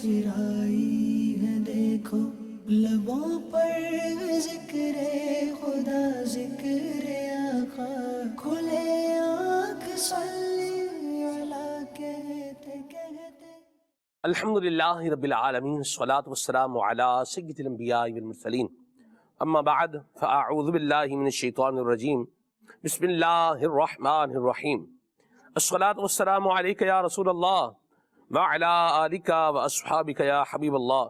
مسکرائی ہے دیکھو لبوں پر ذکر خدا ذکر آقا کھلے آنکھ صلی علی کہتے کہتے الحمدللہ رب العالمین والصلاة والسلام علی سید الانبیاء والمرسلین اما بعد فاعوذ باللہ من الشیطان الرجیم بسم اللہ الرحمن الرحیم الصلاة والسلام علیک یا رسول اللہ وعلی آلک واصحابک یا حبیب اللہ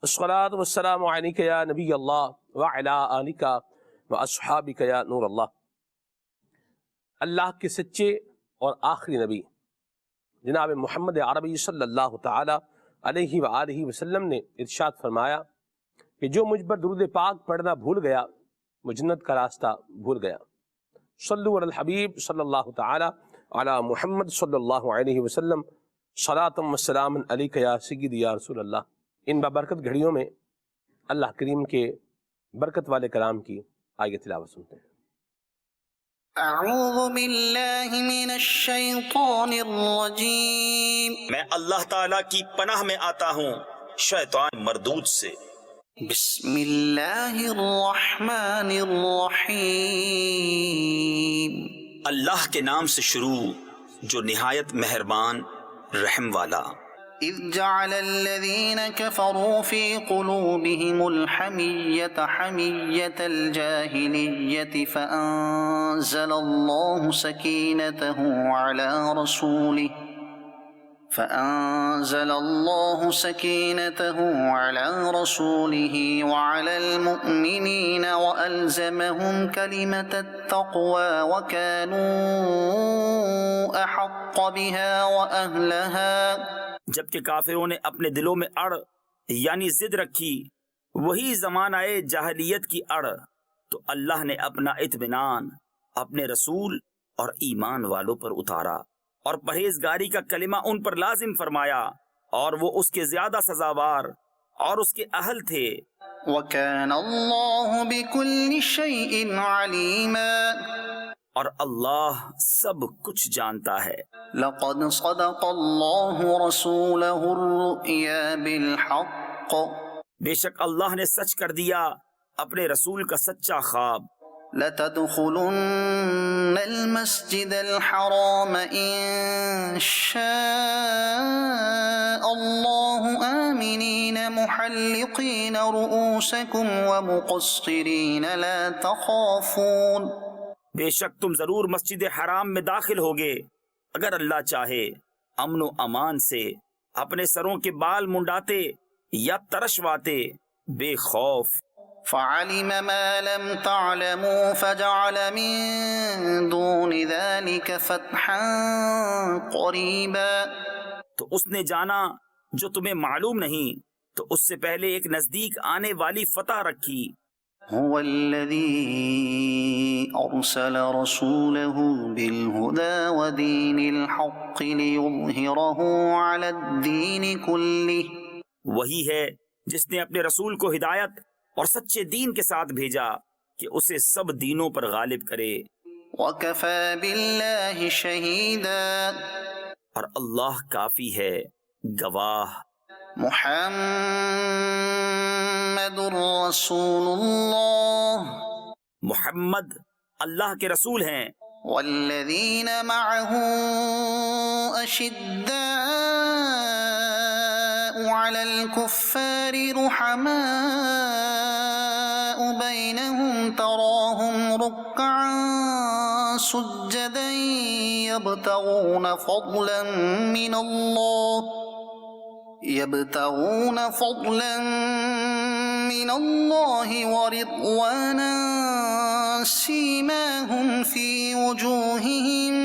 الصلاة والسلام علیک یا نبی اللہ وعلی آلک واصحابک یا نور اللہ۔ اللہ کے سچے اور آخری نبی جناب محمد عربی صلی اللہ تعالی علیہ وآلہ وسلم نے ارشاد فرمایا کہ جو مجھ پر درود پاک پڑھنا بھول گیا وہ جنت کا راستہ بھول گیا۔ صلو علی الحبیب صلی اللہ تعالی علی محمد صلی اللہ علیہ وسلم صلاۃ و سلام علیک یا سیدی یا رسول اللہ۔ ان بابرکت گھڑیوں میں اللہ کریم کے برکت والے کلام کی آیت تلاوت سنتے ہیں۔ اعوذ باللہ من الشیطان الرجیم، میں اللہ تعالیٰ کی پناہ میں آتا ہوں شیطان مردود سے۔ بسم اللہ الرحمن الرحیم، اللہ کے نام سے شروع جو نہایت مہربان رحم والا۔ اذ جعل الذین کفروا فی قلوبهم الحمیۃ حمیۃ الجاہلیۃ فأنزل اللہ سکینتہ علی رسولہ وعلی المؤمنین وألزمهم کلمۃ التقوی وکانوا احق بها وأہلها۔ جبکہ کافروں نے اپنے دلوں میں اڑ یعنی ضد رکھی، وہی زمانہ جاہلیت کی اڑ، تو اللہ نے اپنا اطمینان اپنے رسول اور ایمان والوں پر اتارا اور پرہیزگاری کا کلمہ ان پر لازم فرمایا، اور وہ اس کے زیادہ سزاوار اور اس کے اہل تھے۔ وَكَانَ اللَّهُ بِكُلِّ شَيْءٍ عَلِيمًا، اور اللہ سب کچھ جانتا ہے۔ لَقَدْ صَدَقَ اللَّهُ رَسُولَهُ الرُّؤْيَا بِالْحَقِّ، بے شک اللہ نے سچ کر دیا اپنے رسول کا سچا خواب۔ لَتَدْخُلُنَّ الْمَسْجِدَ الْحَرَامَ إِن شَاءَ اللَّهُ آمِنِينَ مُحَلِّقِينَ رُؤُوسَكُمْ وَمُقَصِّرِينَ لَا تَخَافُونَ، بے شک تم ضرور مسجد حرام میں داخل ہوگے اگر اللہ چاہے، امن و امان سے اپنے سروں کے بال منڈاتے یا ترشواتے بے خوف۔ فَعَلِمَ مَا لَمْ تَعْلَمُوا فَجَعَلَ مِن دُونِ ذَلِكَ فَتْحًا قَرِيبًا، تو اس نے جانا جو تمہیں معلوم نہیں، تو اس سے پہلے ایک نزدیک آنے والی فتح رکھی۔ هو الذي أرسل رسوله بالهدى ودين الحق ليظهره على الدين كله، وہی ہے جس نے اپنے رسول کو ہدایت اور سچے دین کے ساتھ بھیجا کہ اسے سب دینوں پر غالب کرے۔ وَكَفَى بِاللَّهِ شَهِيدًا، اور اللہ کافی ہے گواہ۔ محمد رسول اللہ، محمد اللہ کے رسول ہیں، والذین معه اشداء علی الکفار رحماء بینہم تراہم رکعا سجدا یبتغون فضلا من اللہ ورضوانا سیماہم فی وجوہہم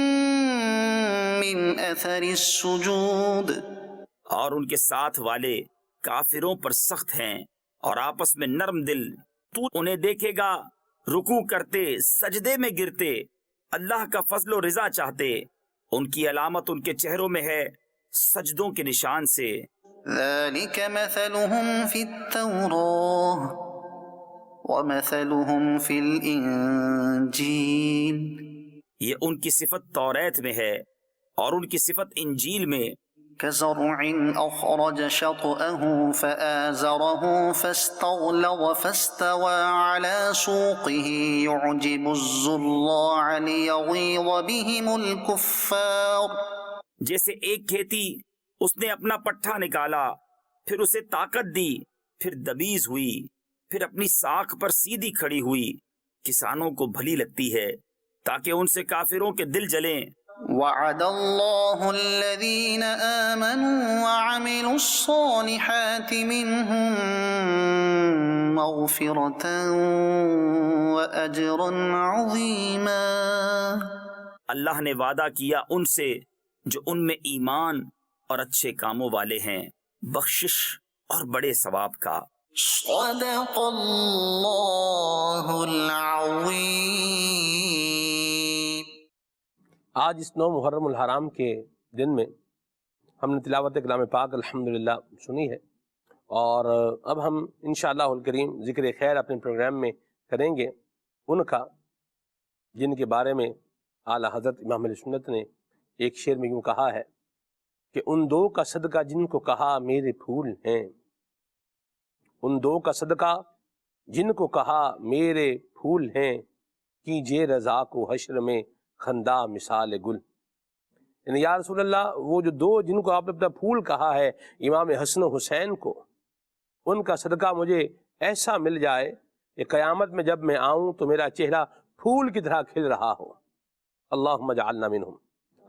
من اثر السجود، اور ان کے ساتھ والے کافروں پر سخت ہیں اور آپس میں نرم دل، تو انہیں دیکھے گا رکوع کرتے سجدے میں گرتے، اللہ کا فضل و رضا چاہتے، ان کی علامت ان کے چہروں میں ہے سجدوں کے نشان سے۔ ذلك مثلهم في التوراة ومثلهم في الإنجيل، یہ ان کی صفت توریت میں ہے اور ان کی صفت انجیل میں۔ كزرع أخرج شطأه فآزره فاستغلظ فاستوى على سوقه يعجب الزراع ليغيظ بهم الكفار. جیسے ایک کھیتی اس نے اپنا پٹھا نکالا، پھر اسے طاقت دی، پھر دبیز ہوئی، پھر اپنی ساکھ پر سیدھی کھڑی ہوئی، کسانوں کو بھلی لگتی ہے تاکہ ان سے کافروں کے دل جلیں. وعد الله الذين آمنوا وعملوا الصالحات منهم مغفرة وأجرا عظيما. اللہ نے وعدہ کیا ان سے جو ان میں ایمان اور اچھے کاموں والے ہیں، بخشش اور بڑے ثواب کا. صدق اللہ العظیم. آج اس 9 محرم الحرام کے دن میں ہم نے تلاوت کلام پاک الحمدللہ سنی ہے، اور اب ہم انشاءاللہ الکریم ذکر خیر اپنے پروگرام میں کریں گے ان کا جن کے بارے میں اعلیٰ حضرت امام اہل سنت نے ایک شعر میں یوں کہا ہے کہ ان دو کا صدقہ جن کو کہا میرے پھول ہیں، ان دو کا صدقہ جن کو کہا میرے پھول ہیں، کیجئے رضا کو حشر میں خندہ مثال گل. یعنی یا رسول اللہ وہ جو دو جن کو آپ نے اپنا پھول کہا ہے، امام حسن و حسین کو، ان کا صدقہ مجھے ایسا مل جائے کہ قیامت میں جب میں آؤں تو میرا چہرہ پھول کی طرح کھل رہا ہو. اللہم اجعلنا منہم،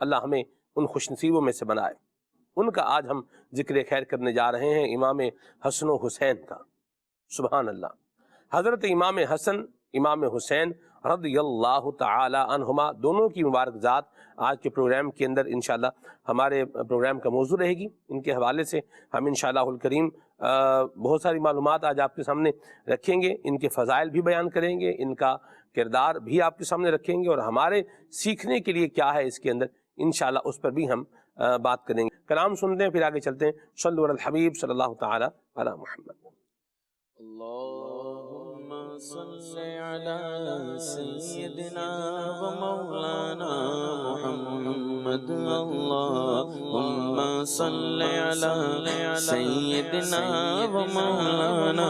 اللہ ہمیں ان خوش نصیبوں میں سے بنائے. ان کا آج ہم ذکر خیر کرنے جا رہے ہیں، امام حسن و حسین کا. سبحان اللہ. حضرت امام حسن امام حسین رضی اللہ تعالی عنہما دونوں کی مبارک ذات آج کے پروگرام کے اندر انشاءاللہ ہمارے پروگرام کا موضوع رہے گی. ان کے حوالے سے ہم انشاءاللہ الکریم بہت ساری معلومات آج آپ کے سامنے رکھیں گے، ان کے فضائل بھی بیان کریں گے، ان کا کردار بھی آپ کے سامنے رکھیں گے، اور ہمارے سیکھنے کے لیے کیا ہے اس کے اندر انشاءاللہ اس پر بھی ہم بات کریں گے. کلام سنتے ہیں پھر آگے چلتے ہیں. صلو علی الحبیب صلی اللہ تعالی علی محمد. اللهم صل على سيدنا ومولانا محمد. اللهم صل على سيدنا ومولانا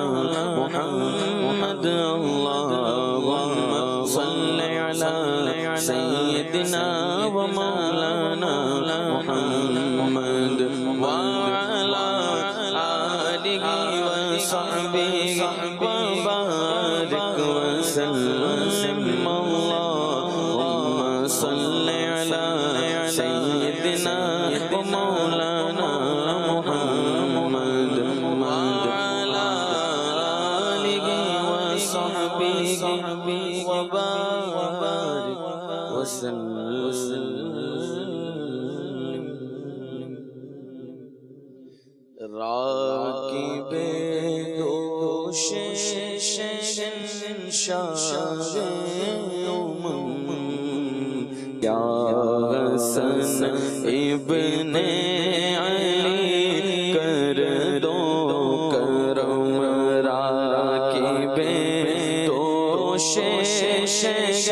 محمد. اللهم صل على سيدنا ومولانا محمد وعلى آله وصحبه وبارك وسلم. اللهم صل على سيدنا ومولانا محمد وعلى آله وصحبه وبارك وسلم. راکب دوش شہنشاہ یا حسن ابن علی کر دو کرم. راکب دوش شہنشاہ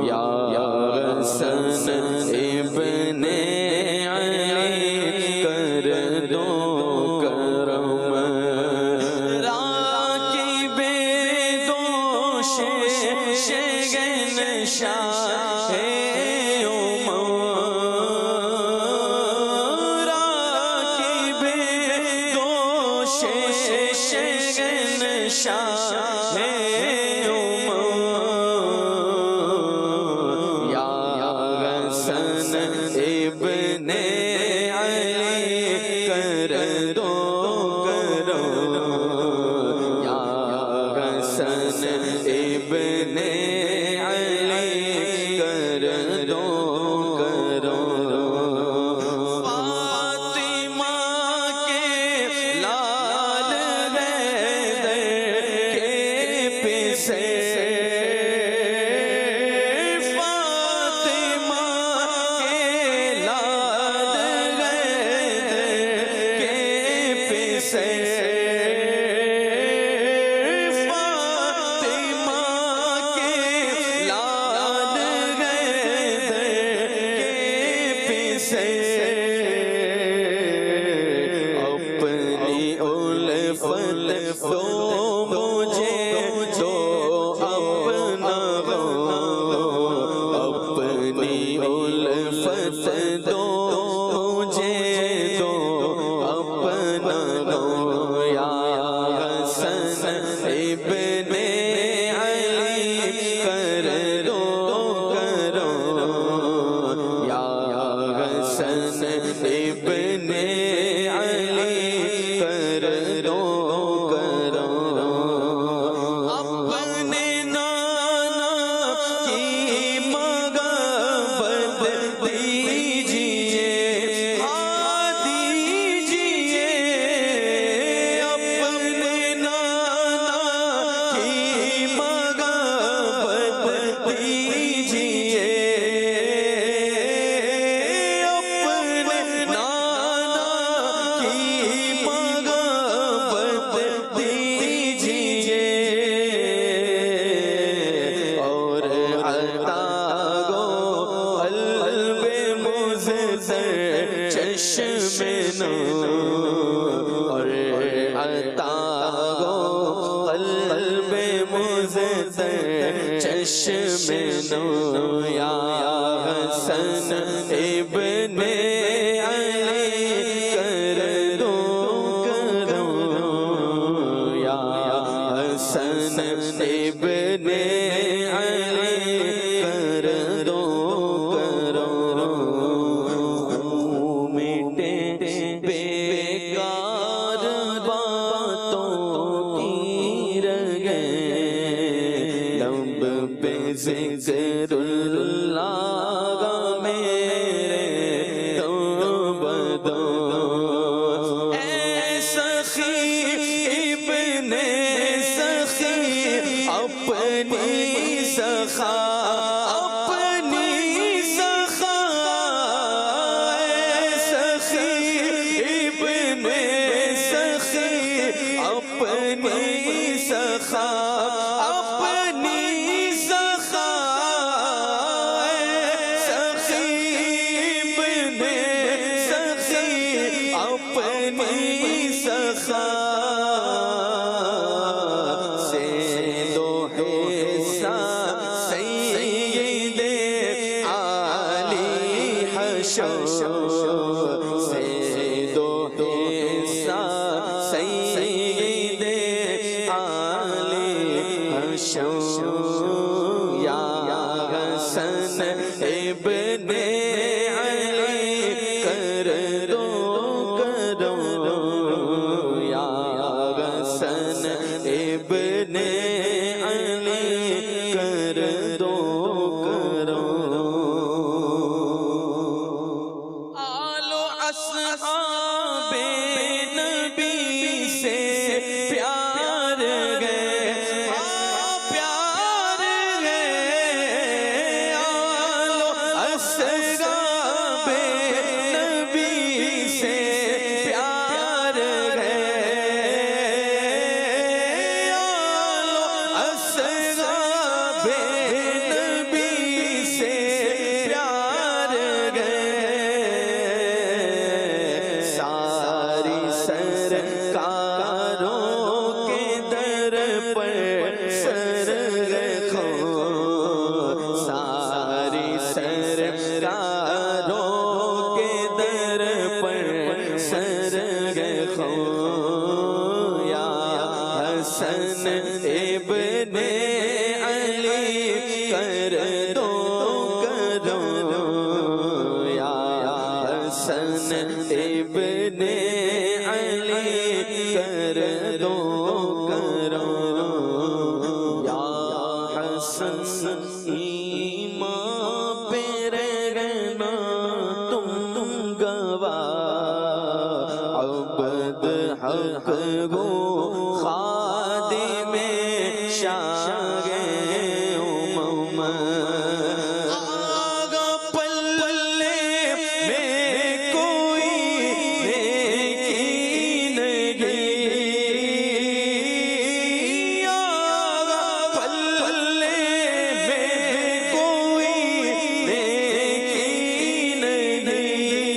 یا حسن ابن علی کر دو کرم. راکب دوش شہنشاہ راکب دوش شہنشاہ یا حسن ابن علی کر دو کرم. یا حسن ابن علی کر دو کرم. فاطمہ کے لال حیدر کے سے اپنی الفت دو مجھے جو اپنا ہو اپنی الفت دو مجھے جو اپنا ہو یا حسن ابن علی کر دو کرو یا حسن ابن علی کر دو کرو اپنے نانا کی محبت دیجیے دیجیے اپنے نانا کی محبت دیجیے اپنے نانا کی محبت دیجیے اور عطا گو قلب مزدر چشم نور اور عطا گو قلب مزدر چشم نور یا حسن ابن علی کر دو کرو یا حسن ابن علی کر دو کرو مٹے بیکار باتوں کی رگے لب پہ ذکر اللہ میرے تو بدو اے سخی ابن سخی اپنی سخا اپنی سخا اے سخی ابن سخی اپنی سخا اپنی سخا اے سخی ابن سخی اپنی سخا سے دو حصہ سید علی حشر سے دو حصہ سید علی حشر یا حسن ابن علی کر دو کرو یا حسن ابن علی کر دو کرو آل و اصحاب نبی سے پیار گئے پیار گئے آل و اصحاب نبی سے پیار گئے آل و اصحاب نبی سے پیار گئے ساری سرکاروں کے در پر سر رکھو ساری سرکاروں کے در پر سر رکھو یا حسن ابن علی کر دو کرو یا حسن ابن علی کر دو کرو یا حسن ایمان پہ رہنا تم گواہ عبد حق گو خادم شاہ امم آگا پلے میں کوئی نیکی نہیں آگا پلے میں کوئی نیکی نہیں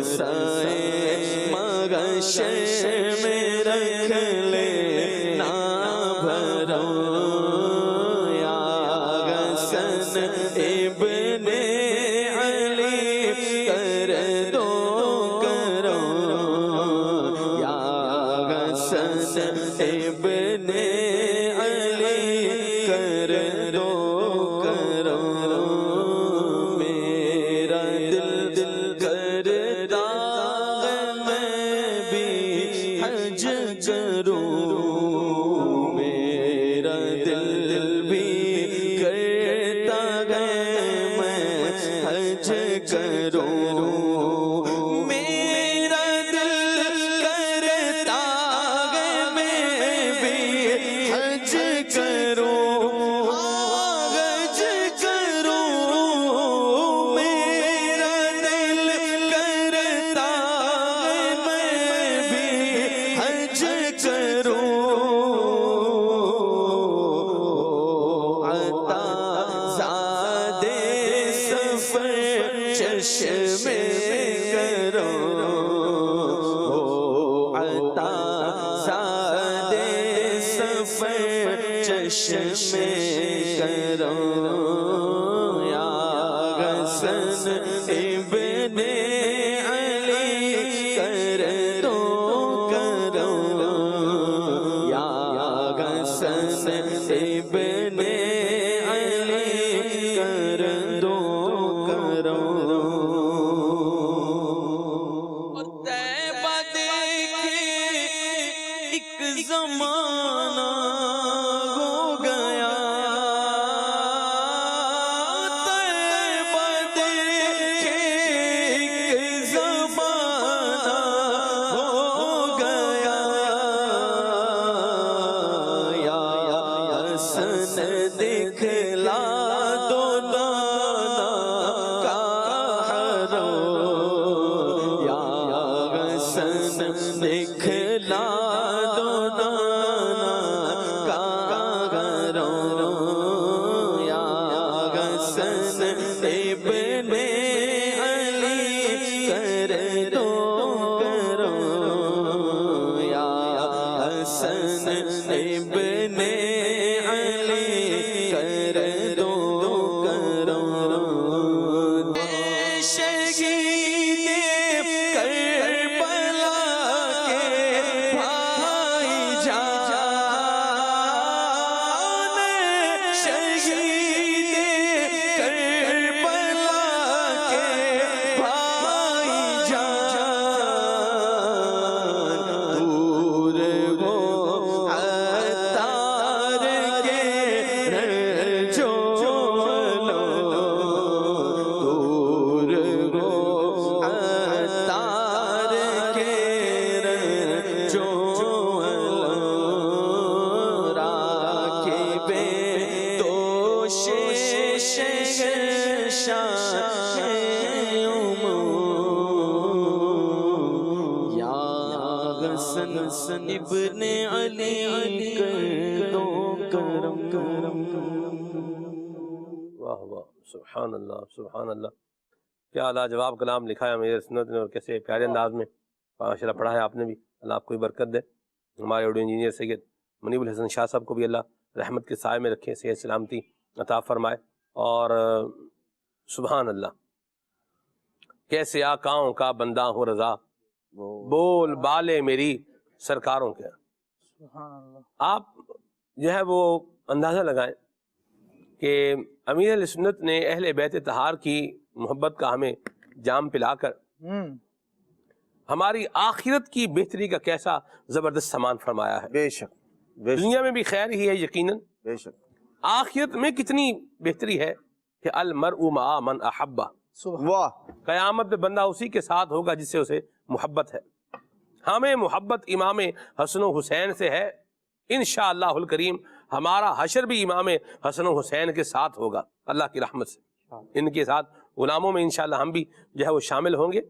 سائے مغشر میں رکھ لے نا بھرو یا حسن ابن علی کر دو کرو یا حسن ابن علی کر دو کرو میرا دل کرتا ہے میں بھی حج کروں میرا دل بھی کرتا ہے میں حج کروں میرا دل کرتا ہے میں بھی حج کروں حج کروں میرا دل کرتا ہے میں بھی حج کروں عطا زادے سفر چشمے کرو عطا زادے سفر چشمے کرو یا حسن ابن علی کر دو کرو یا حسن ابن علی کر دو کرو اور طیبہ دیکھے ایک زمانہ ہو گیا طیبہ دیکھے ایک زمانہ ہو گیا یا حسن دکھلا دو دانا کا حرو یا حسن دکھلا دو دانا کا حرو یا حسن ابن علی کر دو کرو یا حسن ابن علی کر دو کرو شہید کربلا کے بھائی جان شہید کربلا کے بھائی جان دور ہو عطار کے رنجو لو دور ہو عطار کے رنجو لو راکب دوش شہنشاہ یا حسن ابن علی کر دو کرم واہ واہ سبحان اللہ سبحان اللہ کیا لاجواب کلام لکھا ہے امیر سنت نے اور کیسے پیارے انداز میں ماشاء اللہ پڑھا ہے آپ نے بھی اللہ آپ کو بھی برکت دے ہمارے آڈیو انجینئر سید منیب الحسن شاہ صاحب کو بھی اللہ رحمت کے سائے میں رکھے صحت سلامتی عطا فرمائے اور سبحان اللہ کیسے آقاؤں کا بندہ ہو رضا بول بالے میری سرکاروں کے آپ جو ہے وہ اندازہ لگائیں کہ امیر اہل سنت نے اہل بیت طہار کی محبت کا ہمیں جام پلا کر ہماری آخرت کی بہتری کا کیسا زبردست سامان فرمایا ہے بے شک دنیا میں بھی خیر ہی ہے یقیناً بے شک آخرت میں کتنی بہتری ہے کہ المرء مع من احبہ واہ قیامت میں بندہ اسی کے ساتھ ہوگا جس سے اسے محبت ہے ہمیں محبت امام حسن و حسین سے ہے انشاءاللہ الکریم ہمارا حشر بھی امام حسن و حسین کے ساتھ ہوگا اللہ کی رحمت سے ان کے ساتھ غلاموں میں انشاءاللہ ہم بھی جو ہے وہ شامل ہوں گے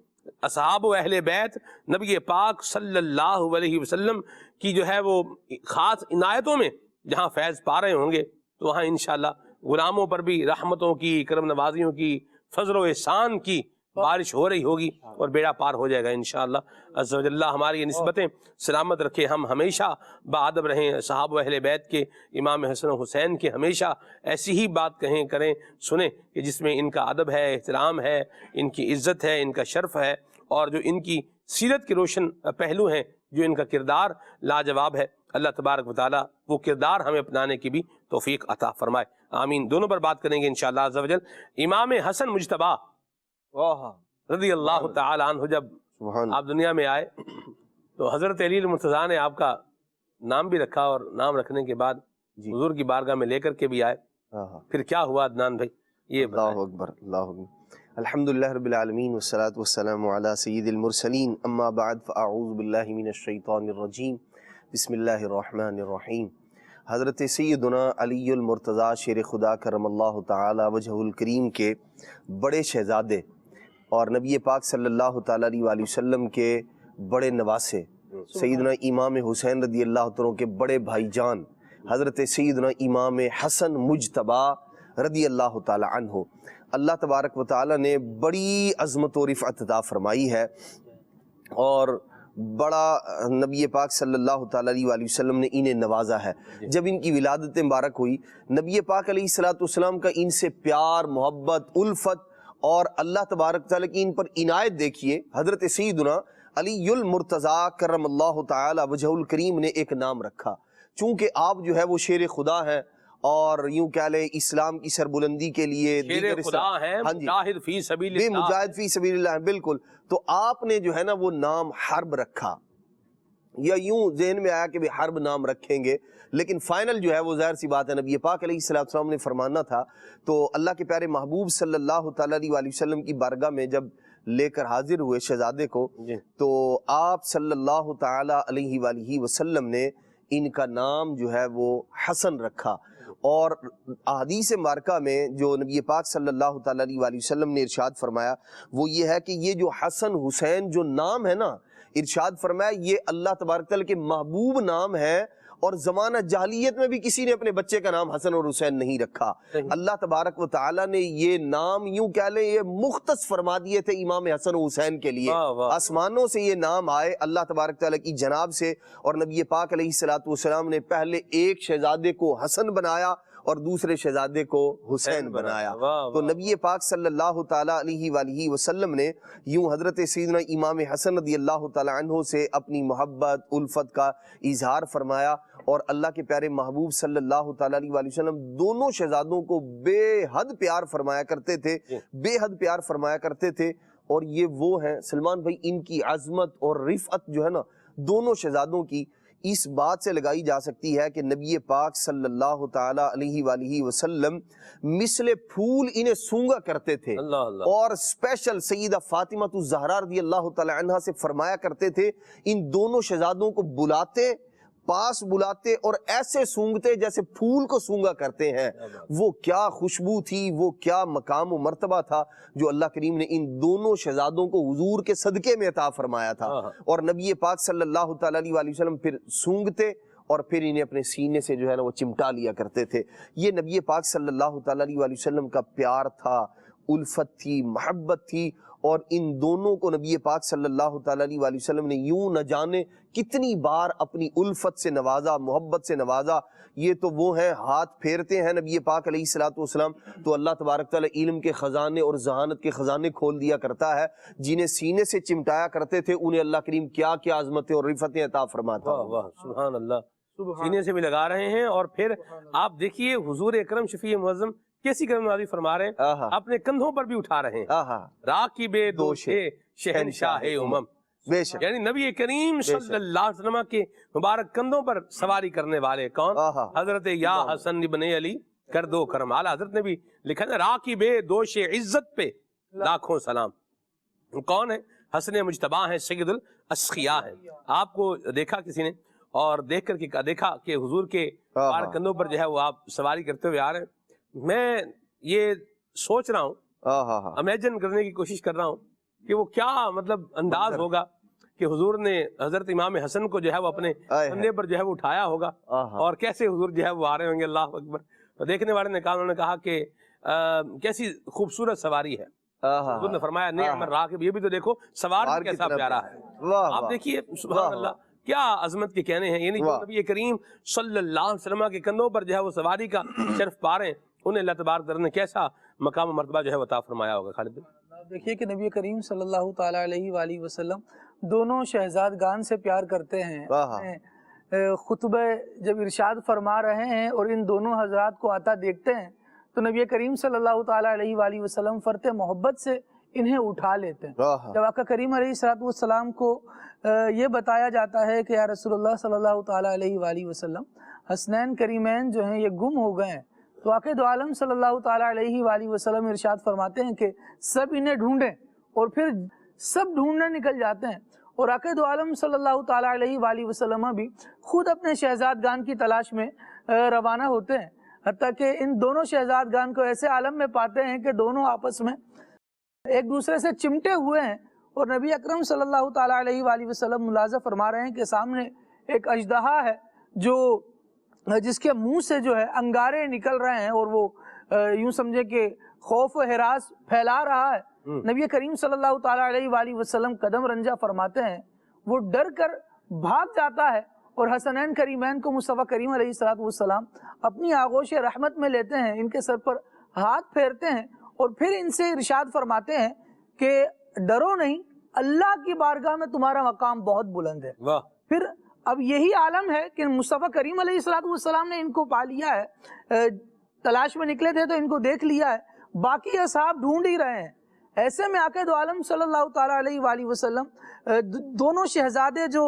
اصحاب و اہل بیت نبی پاک صلی اللہ علیہ وسلم کی جو ہے وہ خاص عنایتوں میں جہاں فیض پا رہے ہوں گے تو وہاں انشاءاللہ غلاموں پر بھی رحمتوں کی کرم نوازیوں کی فضل و احسان کی بارش ہو رہی ہوگی اور بیڑا پار ہو جائے گا انشاءاللہ عز و جل۔ ہماری یہ نسبتیں سلامت رکھے، ہم ہمیشہ باادب رہیں، صحابہ و اہل بیت کے، امام حسن و حسین کے ہمیشہ ایسی ہی بات کہیں کریں سنیں کہ جس میں ان کا ادب ہے، احترام ہے، ان کی عزت ہے، ان کا شرف ہے، اور جو ان کی سیرت کے روشن پہلو ہیں، جو ان کا کردار لاجواب ہے۔ اللہ تبارک و تعالیٰ وہ کردار ہمیں اپنانے کی بھی توفیق عطا فرمائے، آمین۔ دونوں پر بات کریں گے انشاءاللہ عز و جل۔ امام حسن مجتبیٰ رضی اللہ تعالی عنہ جب آپ دنیا میں آئے تو حضرت علی المرتضیٰ نے آپ کا نام بھی رکھا، اور نام رکھنے کے بعد حضور کی بارگاہ میں لے کر کے بھی آئے، پھر کیا ہوا عدنان بھائی یہ بتائیں۔ اللہ اکبر، اللہ اکبر، الحمدللہ رب العالمین والصلاة والسلام علی سید المرسلین، اما بعد فاعوذ باللہ من الشیطان الرجیم، بسم اللہ الرحمن الرحیم۔ حضرت سیدنا علی المرتضیٰ شیر خدا کرم اللہ تعالی وجہ الکریم کے بڑے شہزادے اور نبی پاک صلی اللہ تعالیٰ علیہ وسلم کے بڑے نواسے سیدنا امام حسین رضی اللہ عنہ کے بڑے بھائی جان حضرت سیدنا امام حسن مجتبیٰ رضی اللہ تعالیٰ عنہ، اللہ تبارک و تعالیٰ نے بڑی عظمت و رفعت عطا فرمائی ہے، اور بڑا نبی پاک صلی اللہ تعالیٰ علیہ وسلم نے انہیں نوازا ہے۔ جب ان کی ولادت مبارک ہوئی، نبی پاک علیہ السلام کا ان سے پیار، محبت، الفت، اور اللہ تبارک تعالیٰ کی ان پر عنایت دیکھیے۔ حضرت سیدنا علی المرتضیٰ کرم اللہ تعالی وجہ الکریم نے ایک نام رکھا، چونکہ آپ جو ہے وہ شیر خدا ہیں، اور یوں کہہ لیں اسلام کی سربلندی کے لیے شیر خدا ہیں، مجاہد فی سبیل اللہ، مجاہد فی سبیل اللہ، بالکل۔ تو آپ نے جو ہے نا وہ نام حرب رکھا، یا یوں ذہن میں آیا کہ بھی حرب نام رکھیں گے، لیکن فائنل جو ہے وہ ظاہر سی بات ہے نبی پاک علیہ السلام نے فرمانا تھا۔ تو اللہ کے پیارے محبوب صلی اللہ تعالیٰ علیہ وسلم کی بارگاہ میں جب لے کر حاضر ہوئے شہزادے کو، تو آپ صلی اللہ تعالیٰ علیہ وآلہ وسلم نے ان کا نام جو ہے وہ حسن رکھا۔ اور احادیث مبارکہ میں جو نبی پاک صلی اللہ تعالیٰ علیہ وآلہ وسلم نے ارشاد فرمایا وہ یہ ہے کہ یہ جو حسن حسین جو نام ہے نا، ارشاد فرمایا یہ اللہ تبارک تعالیٰ کے محبوب نام ہے، اور زمانہ جاہلیت میں بھی کسی نے اپنے بچے کا نام حسن اور حسین نہیں رکھا۔ اللہ تبارک و تعالیٰ نے یہ نام یوں کہہ لیں یہ مختص فرما دیے تھے امام حسن و حسین کے لیے، آسمانوں سے یہ نام آئے اللہ تبارک تعالیٰ کی جناب سے، اور نبی پاک علیہ السلام نے پہلے ایک شہزادے کو حسن بنایا اور دوسرے شہزادے کو حسین بنایا۔ تو نبی پاک صلی اللہ تعالیٰ علیہ وآلہ وسلم نے یوں حضرت سیدنا امام حسن رضی اللہ تعالیٰ عنہ سے اپنی محبت، الفت کا اظہار فرمایا، اور اللہ کے پیارے محبوب صلی اللہ تعالیٰ علیہ وآلہ وسلم دونوں شہزادوں کو بے حد پیار فرمایا کرتے تھے، بے حد پیار فرمایا کرتے تھے۔ اور یہ وہ ہیں سلمان بھائی، ان کی عظمت اور رفعت جو ہے نا دونوں شہزادوں کی اس بات سے لگائی جا سکتی ہے کہ نبی پاک صلی اللہ تعالیٰ علیہ وآلہ وسلم مثل پھول انہیں سونگا کرتے تھے، اور اسپیشل سیدہ فاطمہ الزہرا رضی اللہ تعالیٰ عنہ سے فرمایا کرتے تھے ان دونوں شہزادوں کو بلاتے، پاس بلاتے اور ایسے سونگتے جیسے پھول کو سونگا کرتے ہیں۔ وہ کیا خوشبو تھی، وہ کیا مقام و مرتبہ تھا جو اللہ کریم نے ان دونوں شہزادوں کو حضور کے صدقے میں عطا فرمایا تھا۔ اور نبی پاک صلی اللہ تعالیٰ علیہ وسلم پھر سونگتے اور پھر انہیں اپنے سینے سے جو ہے نا وہ چمٹا لیا کرتے تھے۔ یہ نبی پاک صلی اللہ تعالیٰ علیہ وسلم کا پیار تھا، الفت تھی، محبت تھی، اور ان دونوں کو نبی پاک صلی اللہ تعالیٰ علیہ وسلم نے یوں نہ جانے کتنی بار اپنی الفت سے نوازا، محبت سے نوازا۔ یہ تو وہ ہیں ہاتھ پھیرتے ہیں نبی پاک علیہ السلام تو اللہ تبارک تعالیٰ علم کے خزانے اور ذہانت کے خزانے کھول دیا کرتا ہے۔ جنہیں سینے سے چمٹایا کرتے تھے انہیں اللہ کریم کیا کیا عظمتیں اور رفتیں عطا فرماتا۔ واہ سبحان اللہ، سینے سے بھی لگا رہے ہیں، اور پھر آپ دیکھیے حضور اکرم شفیع معظم کیسی کرم نوازی فرما رہے ہیں، اپنے کندھوں پر بھی اٹھا رہے ہیں، راکب دوش شہنشاہ امم، بے شک، یعنی نبی کریم صلی اللہ علیہ وسلم کے مبارک کندھوں پر سواری کرنے والے کون؟ حضرت یا حسن ابن علی کر دو کرم۔ اعلیٰ حضرت نے بھی لکھا ہے راکب دوش عزت پہ لاکھوں سلام۔ کون ہے؟ حسن مجتبیٰ ہیں، سید الاسخیاء ہیں۔ آپ کو دیکھا کسی نے اور دیکھ کر کے دیکھا کہ حضور کے مبارک کندھوں پر جو ہے وہ آپ سواری کرتے ہوئے آ رہے ہیں۔ میں یہ سوچ رہا ہوں، امیجن کرنے کی کوشش کر رہا ہوں کہ وہ کیا مطلب انداز ہوگا کہ حضور نے حضرت امام حسن کو جو ہے وہ اپنے کندھے پر جو ہے وہ اٹھایا ہوگا، اور کیسے حضور جو ہے وہ آ رہے ہوں گے۔ اللہ اکبر۔ دیکھنے والے نے کہا، انہوں نے کہا کہ کیسی خوبصورت سواری ہے، حضور نے فرمایا نعم الراکب، یہ بھی تو دیکھو سوار بھی کیسا پیارا ہے. آپ دیکھیے سبحان اللہ کیا عظمت کے کہنے ہیں. یعنی جو نبی کریم صلی اللہ علیہ وسلم کے کندھوں پر جو ہے وہ سواری کا شرف پا رہے ہیں، انہیں اللہ تبارک و تعالیٰ نے کیسا مقام و مرتبہ جو ہے عطا فرمایا ہوگا. خالد دیکھیے کہ نبی کریم صلی اللہ تعالیٰ علیہ وآلہ وسلم دونوں شہزادگان سے پیار کرتے ہیں. خطبہ جب ارشاد فرما رہے ہیں اور ان دونوں حضرات کو آتا دیکھتے ہیں تو نبی کریم صلی اللہ تعالیٰ علیہ وآلہ وسلم فرط محبت سے انہیں اٹھا لیتے ہیں. جب آقا کریم علیہ السلام کو یہ بتایا جاتا ہے کہ یا رسول اللہ صلی اللہ تعالیٰ علیہ وآلہ وسلم حسنین کریمین جو ہیں یہ گم ہو گئے ہیں، تو آقا دو عالم صلی اللہ تعالیٰ علیہ وآلہ وسلم ارشاد فرماتے ہیں کہ سب انہیں ڈھونڈیں، اور پھر سب ڈھونڈنے نکل جاتے ہیں. اور آقا دو عالم صلی اللہ تعالیٰ علیہ وآلہ وسلم بھی خود اپنے شہزادگان کی تلاش میں روانہ ہوتے ہیں، حتیٰ کہ ان دونوں شہزادگان کو ایسے عالم میں پاتے ہیں کہ دونوں آپس میں ایک دوسرے سے چمٹے ہوئے ہیں. اور نبی اکرم صلی اللہ تعالیٰ علیہ وآلہ وسلم ملاحظہ فرما رہے ہیں کہ سامنے ایک اژدہا ہے جو جس کے منہ سے جو ہے انگارے نکل رہے ہیں، اور وہ یوں سمجھے کہ خوف و ہراس پھیلا رہا ہے. نبی کریم صلی اللہ تعالیٰ علیہ وآلہ وسلم قدم رنجہ فرماتے ہیں، وہ ڈر کر بھاگ جاتا ہے اور حسنین کریمین کو مصطفیٰ کریم علیہ السلام اپنی آغوش رحمت میں لیتے ہیں، ان کے سر پر ہاتھ پھیرتے ہیں اور پھر ان سے ارشاد فرماتے ہیں کہ ڈرو نہیں، اللہ کی بارگاہ میں تمہارا مقام بہت بلند ہے. پھر اب یہی عالم ہے کہ مصطفیٰ کریم علیہ السلام نے ان کو پا لیا ہے، تلاش میں نکلے تھے تو ان کو دیکھ لیا ہے، باقی اصحاب ڈھونڈ ہی رہے ہیں. ایسے میں آقا دو عالم صلی اللہ تعالیٰ علیہ وآلہ وسلم دونوں شہزادے جو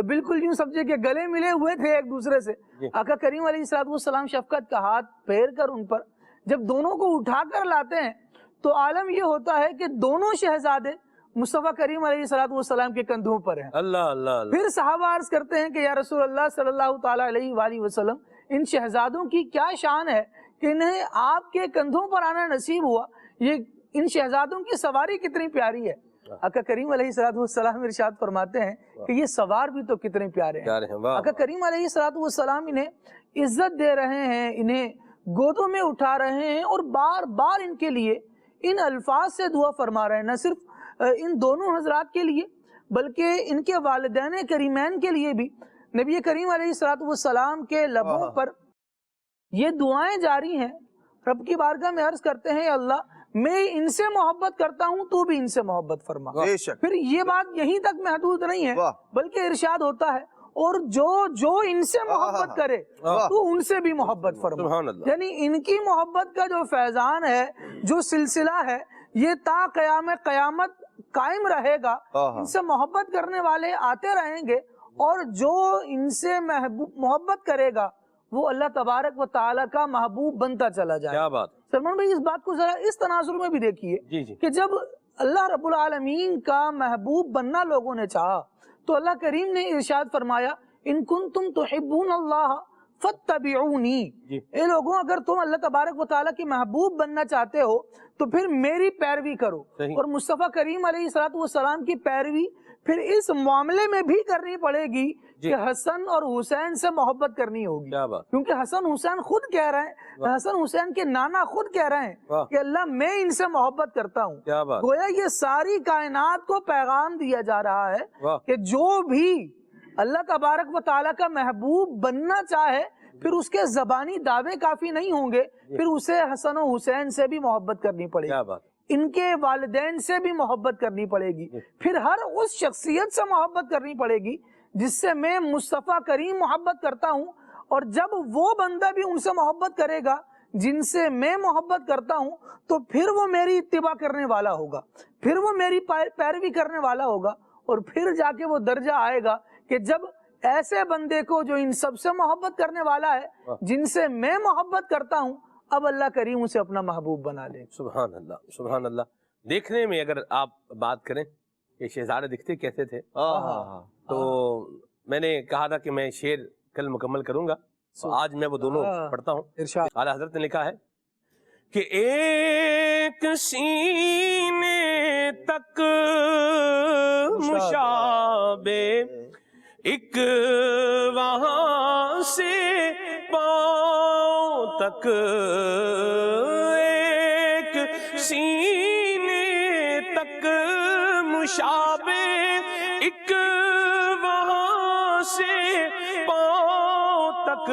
بالکل یوں سمجھے کہ گلے ملے ہوئے تھے ایک دوسرے سے، آقا کریم علیہ السلام شفقت کا ہاتھ پھیر کر ان پر جب دونوں کو اٹھا کر لاتے ہیں تو عالم یہ ہوتا ہے کہ دونوں شہزادے مصطفیٰ کریم علیہ السلام کے کندھوں پر ہیں. اللہ اللہ. پھر صحابہ عرض کرتے ہیں کہ یا رسول اللہ صلی اللہ تعالیٰ علیہ وآلہ وسلم ان شہزادوں کی کیا شان ہے کہ انہیں آپ کے کندھوں پر آنا نصیب ہوا، یہ ان شہزادوں کی سواری کتنی پیاری ہے. آقا کریم علیہ السلام ارشاد فرماتے ہیں کہ یہ سوار بھی تو کتنے پیارے ہیں. آقا کریم علیہ السلام انہیں عزت دے رہے ہیں، انہیں گودوں میں اٹھا رہے ہیں اور بار بار ان کے لیے ان الفاظ سے دعا فرما رہے ہیں، نہ صرف ان دونوں حضرات کے لیے بلکہ ان کے والدین کریمین کے لیے بھی. نبی کریم علیہ السلام کے لبوں پر یہ دعائیں جاری ہیں. رب کی بارگاہ میں عرض کرتے ہیں اللہ میں ان سے محبت کرتا ہوں تو بھی ان سے محبت فرما. پھر یہ بات یہیں تک محدود نہیں ہے بلکہ ارشاد ہوتا ہے اور جو ان سے محبت کرے تو ان سے بھی محبت فرما. یعنی ان کی محبت کا جو فیضان ہے، جو سلسلہ ہے، یہ تا قیامت قائم رہے گا. ان سے محبت کرنے والے آتے رہیں گے اور جو ان سے محبت کرے گا وہ اللہ تبارک و تعالیٰ کا محبوب بنتا چلا جائے. کیا بات. سلمان بھائی اس بات کو ذرا اس تناظر میں بھی دیکھیے کہ جب اللہ رب العالمین کا محبوب بننا لوگوں نے چاہا تو اللہ کریم نے ارشاد فرمایا ان کنتم تحبون اللہ فاتبعونی. اے لوگوں اگر تم اللہ تبارک و تعالیٰ کی محبوب بننا چاہتے ہو تو پھر میری پیروی کرو. اور مصطفیٰ کریم علیہ السلام کی پیروی پھر اس معاملے میں بھی کرنی پڑے گی کہ حسن اور حسین سے محبت کرنی ہوگی. کیونکہ حسن حسین خود کہہ رہے ہیں، حسن حسین کے نانا خود کہہ رہے ہیں کہ اللہ میں ان سے محبت کرتا ہوں. گویا یہ ساری کائنات کو پیغام دیا جا رہا ہے کہ جو بھی اللہ تبارک و تعالیٰ کا محبوب بننا چاہے پھر اس کے زبانی دعوے کافی نہیں ہوں گے، پھر اسے حسن و حسین سے بھی محبت کرنی پڑے گی، ان کے والدین سے بھی محبت کرنی پڑے گی، پھر ہر اس شخصیت سے محبت کرنی پڑے گی جس سے میں مصطفیٰ کریم محبت کرتا ہوں. اور جب وہ بندہ بھی ان سے محبت کرے گا جن سے میں محبت کرتا ہوں تو پھر وہ میری اتباع کرنے والا ہوگا، پھر وہ میری پیروی کرنے والا ہوگا. اور پھر جا کے وہ درجہ آئے گا کہ جب ایسے بندے کو جو ان سب سے محبت کرنے والا ہے، جن سے میں محبت کرتا ہوں، اب اللہ کریم اسے اپنا محبوب بنا لے. سبحان اللہ سبحان اللہ. دیکھنے میں اگر آپ بات کریں کہ شہزادے دکھتے کیسے تھے، تو میں نے کہا تھا کہ میں شعر کل مکمل کروں گا، آج میں وہ دونوں پڑھتا ہوں. اعلیٰ حضرت نے لکھا ہے کہ ایک سینے تک مشابے، ایک وہاں سے پاؤں تک، ایک سینے نشاب ایک وہاں سے پاؤں تک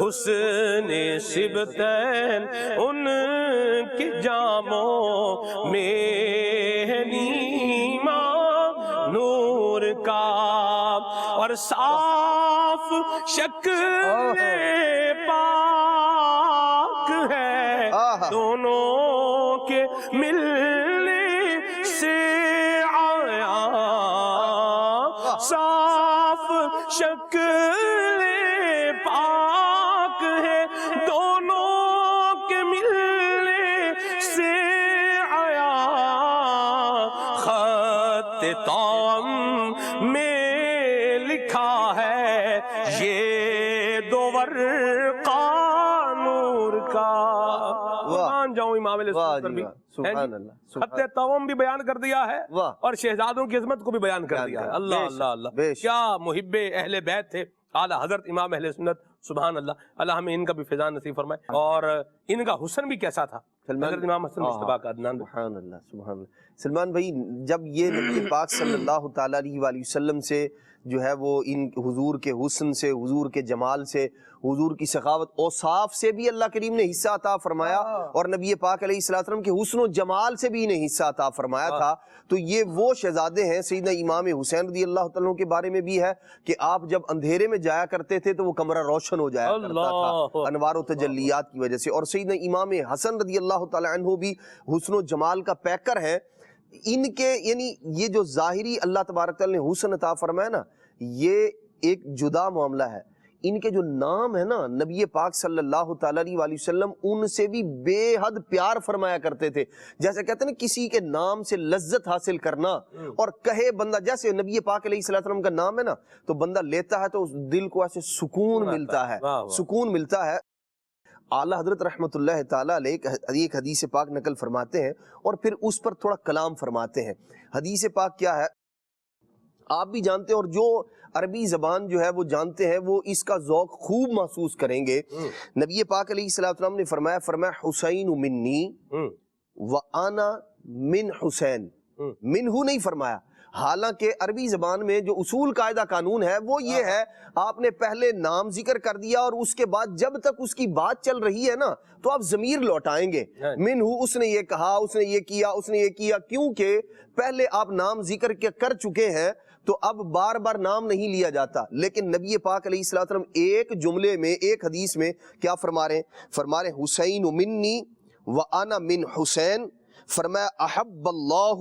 حسن سبتین ان کی جاموں میں ہے نیما نور کا، اور صاف شکل پاک ہے دونوں کے ملنے سے آیا، صاف شکل پاک ہے دونوں کے ملنے سے آیا، خط طعم میں لکھا ہے یہ دو ورقہ نور کا۔ مان جاؤں امام علیہ السلام پر بھی سبحان اللہ، خط طعم بھی بیان کر دیا ہے اور شہزادوں کی عظمت کو بھی بیان کر دیا ہے۔ اللہ اللہ اللہ، کیا محب اہل بیت تھے اعلیٰ حضرت امام اہل سنت، سبحان اللہ۔ اللہ ہمیں ان کا بھی فیضان نصیب فرمائے، اور ان کا حسن بھی کیسا تھا حضرت امام حسن مجتبیٰ کا عدنان۔ سبحان اللہ سبحان اللہ۔ سلمان بھائی، جب یہ نبی پاک صلی اللہ تعالیٰ علیہ وآلہ وسلم سے جو ہے وہ ان حضور کے حسن سے، حضور کے جمال سے، حضور کی سخاوت، اوصاف سے بھی اللہ کریم نے حصہ عطا فرمایا، اور نبی پاک علیہ السلام کے حسن و جمال سے بھی انہیں حصہ عطا فرمایا تھا۔ تو یہ وہ شہزادے ہیں۔ سیدنا امام حسین رضی اللہ تعالیٰ کے بارے میں بھی ہے کہ آپ جب اندھیرے میں جایا کرتے تھے تو وہ کمرہ روشن ہو جایا کرتا تھا انوار و تجلیات کی وجہ سے، اور سیدنا امام حسن رضی اللہ تعالیٰ عنہ بھی حسن و جمال کا پیکر ہے۔ ان کے یعنی یہ جو ظاہری اللہ تبارک تعالیٰ نے حسن عطا فرمایا نا، یہ ایک جدا معاملہ ہے۔ ان کے جو نام ہے نا، نبی پاک صلی اللہ تعالیٰ علیہ وآلہ وسلم ان سے بھی بے حد پیار فرمایا کرتے تھے۔ جیسے کہتے ہیں نا کسی کے نام سے لذت حاصل کرنا، اور کہے بندہ، جیسے نبی پاک علیہ السلام کا نام ہے نا تو بندہ لیتا ہے تو اس دل کو ایسے سکون ملتا ہے، سکون ملتا ہے۔ اعلیٰ حضرت رحمت اللہ تعالیٰ علیہ ایک حدیث پاک نقل فرماتے ہیں اور پھر اس پر تھوڑا کلام فرماتے ہیں۔ حدیث پاک کیا ہے آپ بھی جانتے ہیں، اور جو عربی زبان جو ہے وہ جانتے ہیں وہ اس کا ذوق خوب محسوس کریں گے۔ نبی پاک علیہ السلام نے فرمایا حسین منی وانا من حسین، منہو نہیں فرمایا۔ حالانکہ عربی زبان میں جو اصول قاعدہ قانون ہے وہ یہ ہے، آپ نے پہلے نام ذکر کر دیا اور اس کے بعد جب تک اس کی بات چل رہی ہے نا تو آپ ضمیر لوٹائیں گے، منہو اس نے یہ کہا، اس نے یہ کیا، اس نے یہ کیا، کیونکہ پہلے آپ نام ذکر کر چکے ہیں تو اب بار بار نام نہیں لیا جاتا۔ لیکن نبی پاک علیہ السلام ایک جملے میں، ایک حدیث میں کیا فرما رہے ہیں حسین منی وانا من حسین، فرمایا احب اللہ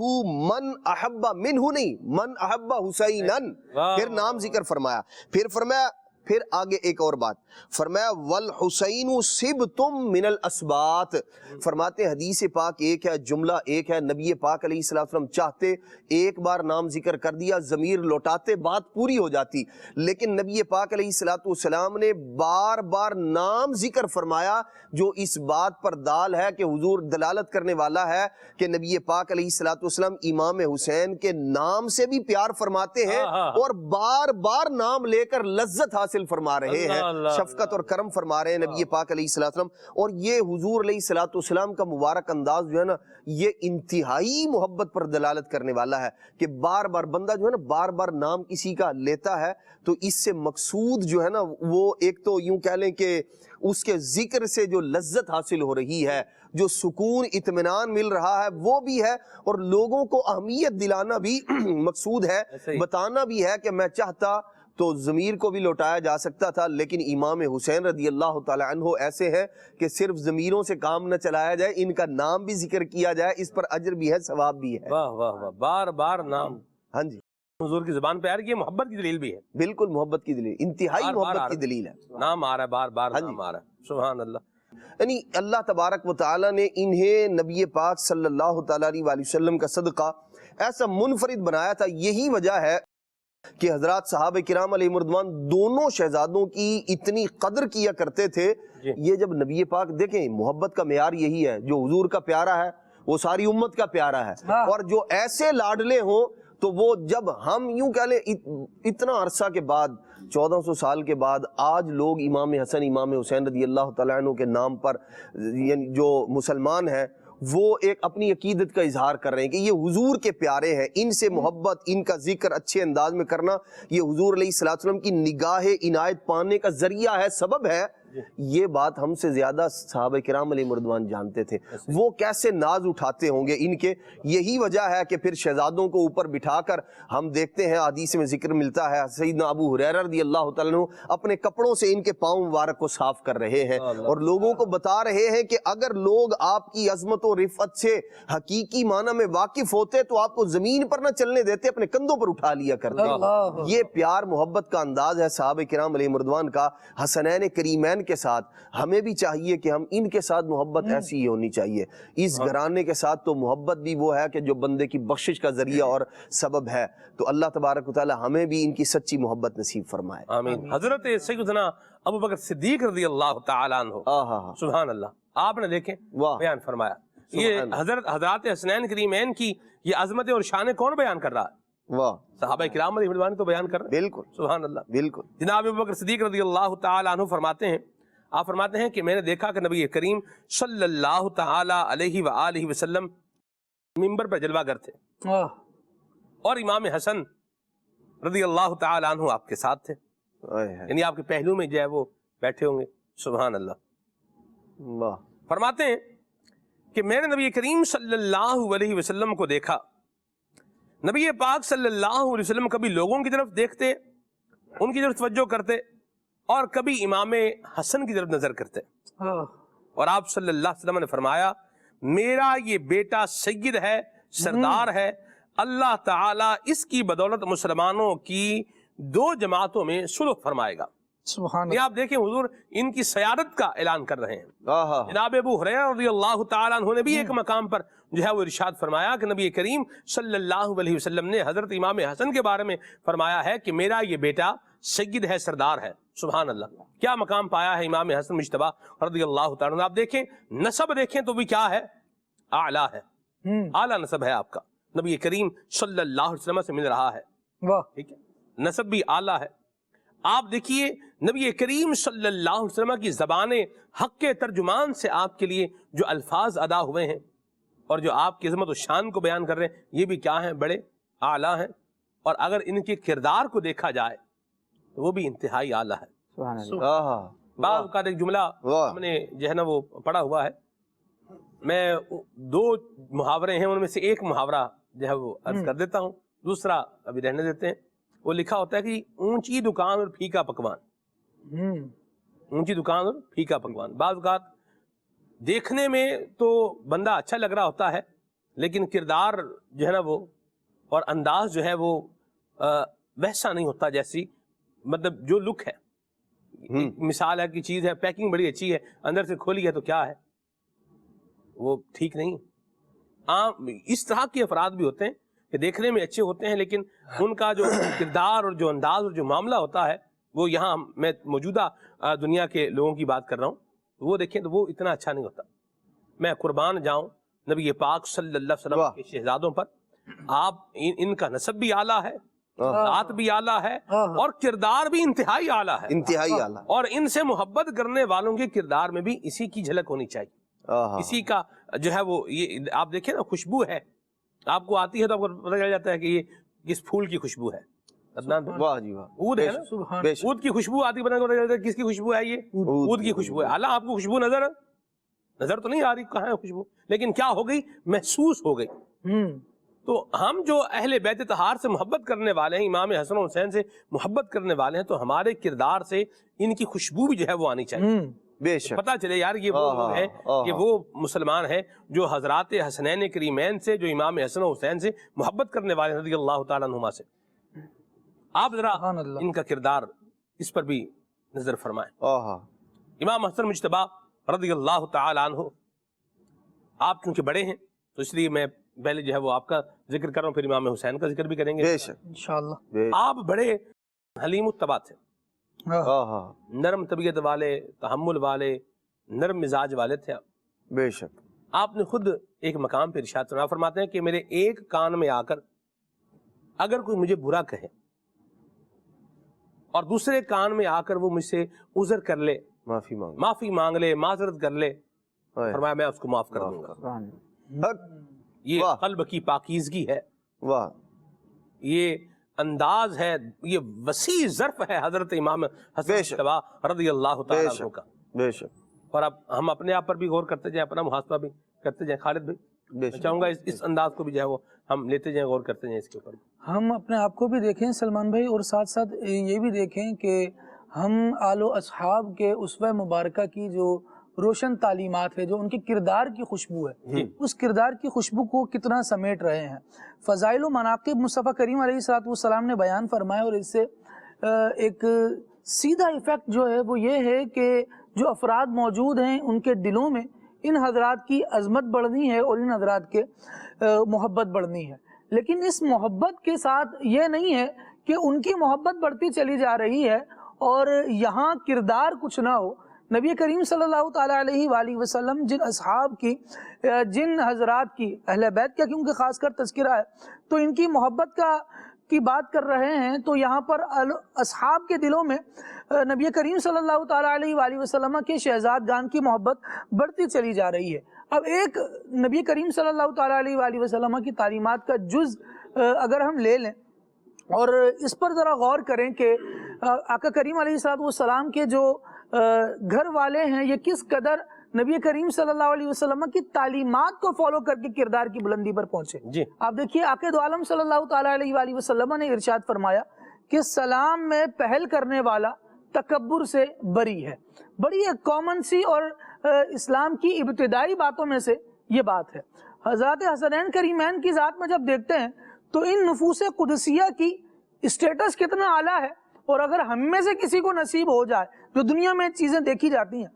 من احب منہ، نہیں من احب حسینن، پھر نام ذکر فرمایا، پھر فرمایا، پھر آگے ایک اور بات فرمایا والحسین سبتم من الاسبات۔ فرماتے ہیں حدیث پاک ایک ہے، جملہ ایک ہے، نبی پاک علیہ السلام چاہتے ایک بار نام ذکر کر دیا، ضمیر لوٹاتے بات پوری ہو جاتی، لیکن نبی پاک علیہ السلام نے بار بار نام ذکر فرمایا، جو اس بات پر دال ہے کہ حضور دلالت کرنے والا ہے کہ نبی پاک علیہ السلام امام حسین کے نام سے بھی پیار فرماتے ہیں اور بار بار نام لے کر لذت حاصل فرما رہے ہیں، شفقت اور کرم فرما رہے ہیں نبی پاک علیہ السلام۔ اور یہ حضور علیہ السلام کا مبارک انداز جو ہے نا، یہ انتہائی محبت پر دلالت کرنے والا ہے کہ بار بار بندہ جو ہے نا بار بار نام کسی کا لیتا ہے تو اس سے مقصود جو ہے نا وہ ایک تو یوں کہہ لیں کہ اس کے ذکر سے جو لذت حاصل ہو رہی ہے، جو سکون اطمینان مل رہا ہے وہ بھی ہے، اور لوگوں کو اہمیت دلانا بھی مقصود ہے، بتانا بھی ہے کہ میں چاہتا تو ضمیر کو بھی لوٹایا جا سکتا تھا، لیکن امام حسین رضی اللہ تعالی عنہ ایسے ہیں کہ صرف ضمیروں سے کام نہ چلایا جائے، ان کا نام بھی ذکر کیا جائے، اس پر اجر بھی ہے، ثواب بھی ہے۔ واہ واہ واہ، بار بار نام ہاں جی حضور کی زبان پہ آ رہی ہے، محبت کی دلیل بھی ہے، بالکل محبت کی دلیل، انتہائی محبت کی دلیل ہے، نام آ رہا ہے بار بار نام آ رہا ہے، سبحان اللہ۔ یعنی اللہ تبارک و تعالی نے انہیں نبی پاک صلی اللہ تعالی علیہ وسلم کا صدقہ ایسا منفرد بنایا تھا۔ یہی وجہ ہے کہ حضرات صحابہ کرام علیہ مردوان دونوں شہزادوں کی اتنی قدر کیا کرتے تھے۔ یہ جب نبی پاک دیکھیں، محبت کا معیار یہی ہے، جو حضور کا پیارا ہے وہ ساری امت کا پیارا ہے، اور جو ایسے لاڈلے ہوں تو وہ جب ہم یوں کہہ لیں اتنا عرصہ کے بعد 1400 سال کے بعد آج لوگ امام حسن امام حسین رضی اللہ تعالیٰ عنہ کے نام پر یعنی جو مسلمان ہیں وہ ایک اپنی عقیدت کا اظہار کر رہے ہیں کہ یہ حضور کے پیارے ہیں، ان سے محبت، ان کا ذکر اچھے انداز میں کرنا یہ حضور علیہ الصلوۃ والسلام کی نگاہ عنایت پانے کا ذریعہ ہے، سبب ہے۔ یہ بات ہم سے زیادہ صحابہ کرام علیہ رضوان جانتے تھے، وہ کیسے ناز اٹھاتے ہوں گے ان کے۔ یہی وجہ ہے کہ پھر شہزادوں کو اوپر بٹھا کر ہم دیکھتے ہیں حدیث میں ذکر ملتا ہے، سیدنا ابو ہریرہ رضی اللہ تعالیٰ عنہ اپنے کپڑوں سے ان کے پاؤں مبارک کو صاف کر رہے ہیں اور لوگوں کو بتا رہے ہیں کہ اگر لوگ آپ کی عظمت و رفعت سے حقیقی معنی میں واقف ہوتے تو آپ کو زمین پر نہ چلنے دیتے، اپنے کندھوں پر اٹھا لیا کرتے۔ یہ پیار محبت کا انداز ہے صحابہ کرام علیہ رضوان کا حسنین کریمین کے ساتھ۔ ہمیں بھی چاہیے کہ ہم ان کے ساتھ محبت ایسی ہی ہونی چاہیے۔ اس گھرانے کے ساتھ تو محبت بھی وہ ہے کہ جو بندے کی بخشش کا ذریعہ اور سبب ہے، تو اللہ تبارک و تعالی ہمیں بھی ان کی سچی محبت نصیب فرمائے، آمین۔ حضرت سیدنا ابو بکر صدیق رضی اللہ تعالیٰ عنہ، سبحان اللہ، آپ نے دیکھیں بیان فرمایا، یہ حضرات حسنین کریمین کی یہ عظمت اور شان کون بیان کر رہا ہے؟ واہ، صحابہ کرام علیہ رضوان تو بیان کر رہے ہیں۔ بالکل، سبحان اللہ، بالکل۔ جناب ابو بکر صدیق رضی اللہ تعالیٰ عنہ فرماتے ہیں، آپ فرماتے ہیں کہ میں نے دیکھا کہ نبی کریم صلی اللہ تعالی علیہ وآلہ وسلم منبر پر جلوہ گر تھے اور امام حسن رضی اللہ تعالی عنہ آپ کے ساتھ تھے، یعنی آپ کے پہلو میں جو ہے وہ بیٹھے ہوں گے۔ سبحان اللہ۔ فرماتے ہیں کہ میں نے نبی کریم صلی اللہ علیہ وسلم کو دیکھا، نبی پاک صلی اللہ علیہ وسلم کبھی لوگوں کی طرف دیکھتے، ان کی طرف توجہ کرتے، اور کبھی امام حسن کی طرف نظر کرتے، اور آپ صلی اللہ علیہ وسلم نے فرمایا میرا یہ بیٹا سید ہے، سردار ہے، اللہ تعالیٰ اس کی بدولت مسلمانوں کی دو جماعتوں میں صلح فرمائے گا۔ سبحان اللہ۔ آپ دیکھیں حضور ان کی سیادت کا اعلان کر رہے ہیں۔ جناب ابو ہریرہ رضی اللہ تعالیٰ عنہ نے بھی ایک مقام پر جو ہے وہ ارشاد فرمایا کہ نبی کریم صلی اللہ علیہ وسلم نے حضرت امام حسن کے بارے میں فرمایا ہے کہ میرا یہ بیٹا سید ہے، سردار ہے۔ سبحان اللہ، کیا مقام پایا ہے امام حسن مجتبی رضی اللہ تعالیٰ عنہ۔ آپ دیکھیں نسب دیکھیں تو بھی کیا ہے، اعلیٰ ہے، اعلیٰ نسب ہے آپ کا، نبی کریم صلی اللہ علیہ وسلم سے مل رہا ہے، ٹھیک ہے، نسب بھی اعلیٰ ہے۔ آپ دیکھیے نبی کریم صلی اللہ علیہ وسلم کی زبان حق کے ترجمان سے آپ کے لیے جو الفاظ ادا ہوئے ہیں اور جو آپ کی عظمت و شان کو بیان کر رہے ہیں، یہ بھی کیا ہیں، بڑے اعلیٰ ہیں، اور اگر ان کے کردار کو دیکھا جائے تو وہ بھی انتہائی اعلیٰ ہے۔ بعض اوقات ایک جملہ ہم نے جو ہے نا وہ پڑھا ہوا ہے، میں دو محاورے ہیں ان میں سے ایک محاورہ جو ہے وہ عرض کر دیتا ہوں، دوسرا ابھی رہنے دیتے ہیں۔ وہ لکھا ہوتا ہے کہ اونچی دکان اور پھیکا پکوان، اونچی دکان اور پھیکا پکوان۔ بعض اوقات دیکھنے میں تو بندہ اچھا لگ رہا ہوتا ہے لیکن کردار جو ہے نا وہ اور انداز جو ہے وہ ویسا نہیں ہوتا جیسی مطلب جو لک ہے۔ مثال ہے کہ چیز ہے، پیکنگ بڑی اچھی ہے، اندر سے کھولی ہے تو کیا ہے، وہ ٹھیک نہیں۔ عام اس طرح کے افراد بھی ہوتے ہیں کہ دیکھنے میں اچھے ہوتے ہیں لیکن ان کا جو کردار اور جو انداز اور جو معاملہ ہوتا ہے وہ یہاں میں موجودہ دنیا کے لوگوں کی بات کر رہا ہوں، وہ دیکھیں تو وہ اتنا اچھا نہیں ہوتا۔ میں قربان جاؤں نبی پاک صلی اللہ علیہ وسلم کے شہزادوں پر، آپ ان کا نسب بھی اعلیٰ ہے، ذات بھی اعلیٰ ہے، اور کردار بھی انتہائی اعلیٰ ہے، انتہائی اعلیٰ، اور ان سے محبت کرنے والوں کے کردار میں بھی اسی کی جھلک ہونی چاہیے، اسی کا جو ہے وہ یہ آپ دیکھیں نا خوشبو ہے، آپ کو آتی ہے تو آپ کو پتہ چل جاتا ہے کہ یہ کس پھول کی خوشبو ہے۔ واہ جی واہ، اود ہے نا، اود کی خوشبو آتی ہے، پتہ چلتا ہے کس کی خوشبو ہے، یہ اود کی خوشبو ہے۔ حالانکہ آپ کو خوشبو نظر تو نہیں آ رہی کہاں ہے خوشبو، لیکن کیا ہو گئی، محسوس ہو گئی۔ تو ہم جو اہل بیت طہار سے محبت کرنے والے ہیں، امام حسن و حسین سے محبت کرنے والے ہیں، تو ہمارے کردار سے ان کی خوشبو بھی جو ہے وہ آنی چاہیے، بے شک، پتہ چلے یار یہ وہ لوگ ہیں، یہ وہ مسلمان ہیں جو حضرات حسنین کریمین سے، جو امام حسن و حسین سے محبت کرنے والے ہیں رضی اللہ تعالیٰ عنہما سے۔ آپ ذرا ان کا کردار اس پر بھی نظر فرمائیں۔ امام حسن مجتبی رضی اللہ تعالیٰ عنہ، آپ کیونکہ بڑے ہیں تو اس لیے میں پہلے جو ہے وہ آپ کا ذکر کر رہا ہوں، پھر امام حسین کا ذکر بھی کریں گے بے شک انشاءاللہ۔ آپ بڑے حلیم الطبع تھے، نرم طبیعت والے، تحمل والے، نرم مزاج والے تھے آپ، بے شک۔ آپ نے خود ایک مقام پہ ارشاد فرماتے ہیں کہ میرے ایک کان میں آ کر اگر کوئی مجھے برا کہے اور دوسرے کان میں آ کر وہ مجھ سے عذر کر لے، معافی مانگ لے، معذرت کر لے، فرمایا میں اس کو معاف کر دوں گا۔ حق یہ واہ قلب کی پاکیزگی ہے، واہ یہ انداز ہے، یہ وسیع ظرف ہے حضرت امام حسن بے شک، مجتبی رضی اللہ بے تعالیٰ عنہ شک کا۔ بے شک اور اب ہم اپنے آپ پر بھی غور کرتے جائیں، اپنا محاسبہ بھی کرتے جائیں۔ خالد بھائی بے میں شک چاہوں گا اس انداز کو بھی جو ہے وہ ہم لیتے جائیں، غور کرتے جائیں اس کے اوپر۔ ہم اپنے آپ کو بھی دیکھیں سلمان بھائی، اور ساتھ ساتھ یہ بھی دیکھیں کہ ہم آل و اصحاب کے اسوہ مبارکہ کی جو روشن تعلیمات ہے، جو ان کے کردار کی خوشبو ہے، اس کردار کی خوشبو کو کتنا سمیٹ رہے ہیں۔ فضائل و مناقب مصطفیٰ کریم علیہ السلام نے بیان فرمایا، اور اس سے ایک سیدھا ایفیکٹ جو ہے وہ یہ ہے کہ جو افراد موجود ہیں ان کے دلوں میں ان حضرات کی عظمت بڑھنی ہے اور ان حضرات کے محبت بڑھنی ہے، لیکن اس محبت کے ساتھ یہ نہیں ہے کہ ان کی محبت بڑھتی چلی جا رہی ہے اور یہاں کردار کچھ نہ ہو۔ نبی کریم صلی اللہ تعالیٰ علیہ وآلہ وسلم جن اصحاب کی، جن حضرات کی، اہل بیت کا کیونکہ خاص کر تذکرہ ہے، تو ان کی محبت کی بات کر رہے ہیں، تو یہاں پر اصحاب کے دلوں میں نبی کریم صلی اللہ تعالیٰ علیہ وآلہ وسلم کے شہزادگان کی محبت بڑھتی چلی جا رہی ہے۔ اب ایک نبی کریم صلی اللہ تعالیٰ علیہ وآلہ وسلم کی تعلیمات کا جز اگر ہم لے لیں اور اس پر ذرا غور کریں کہ آقا کریم علیہ السلام کے جو گھر والے ہیں یہ کس قدر نبی کریم صلی اللہ علیہ وسلم کی تعلیمات کو فالو کر کے کردار کی بلندی پر پہنچے۔ جی آپ دیکھیے آقا دو عالم صلی اللہ تعالیٰ علیہ وآلہ وسلم نے ارشاد فرمایا کہ سلام میں پہل کرنے والا تکبر سے بری ہے۔ بڑی ایک کامن سی اور اسلام کی ابتدائی باتوں میں سے یہ بات ہے۔ حضرات حسنین کریمین کی ذات میں جب دیکھتے ہیں تو ان نفوس قدسیہ کی اسٹیٹس کتنا اعلیٰ ہے، اور اگر ہم میں سے کسی کو نصیب ہو جائے جو دنیا میں چیزیں دیکھی جاتی ہیں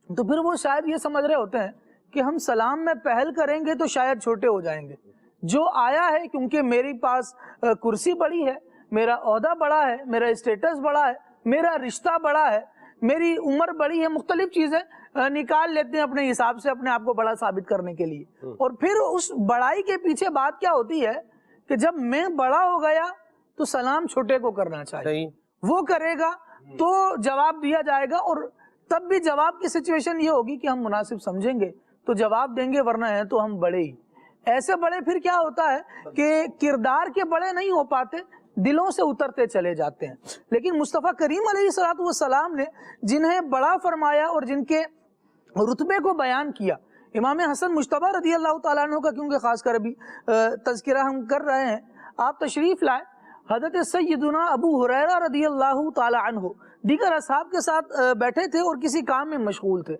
تو پھر وہ شاید یہ سمجھ رہے ہوتے ہیں کہ ہم سلام میں پہل کریں گے تو شاید چھوٹے ہو جائیں گے۔ جو آیا ہے کیونکہ میرے پاس کرسی بڑی ہے، میرا عہدہ بڑا ہے، میرا اسٹیٹس بڑا ہے، میرا رشتہ بڑا ہے، میری عمر بڑی ہے، مختلف چیزیں نکال لیتے ہیں اپنے حساب سے اپنے آپ کو بڑا ثابت کرنے کے لیے۔ اور پھر اس بڑائی کے پیچھے بات کیا ہوتی ہے کہ جب میں بڑا ہو گیا تو سلام چھوٹے کو کرنا چاہیے، وہ کرے گا تو جواب دیا جائے گا، اور تب بھی جواب کی سچویشن یہ ہوگی کہ ہم مناسب سمجھیں گے تو جواب دیں گے، ورنہ ہے تو ہم بڑے ہی ایسے بڑے پھر کیا ہوتا ہے کہ کردار کے بڑے نہیں ہو پاتے، دلوں سے اترتے چلے جاتے ہیں۔ لیکن مصطفیٰ کریم علیہ السلام نے جنہیں بڑا فرمایا اور جن کے رتبے کو بیان کیا، امام حسن مجتبی رضی اللہ تعالیٰ عنہ کا کیونکہ خاص کر ابھی تذکرہ ہم کر رہے ہیں، آپ تشریف لائے، حضرت سیدنا ابو ہریرہ رضی اللہ تعالیٰ عنہ دیگر اصحاب کے ساتھ بیٹھے تھے اور کسی کام میں مشغول تھے۔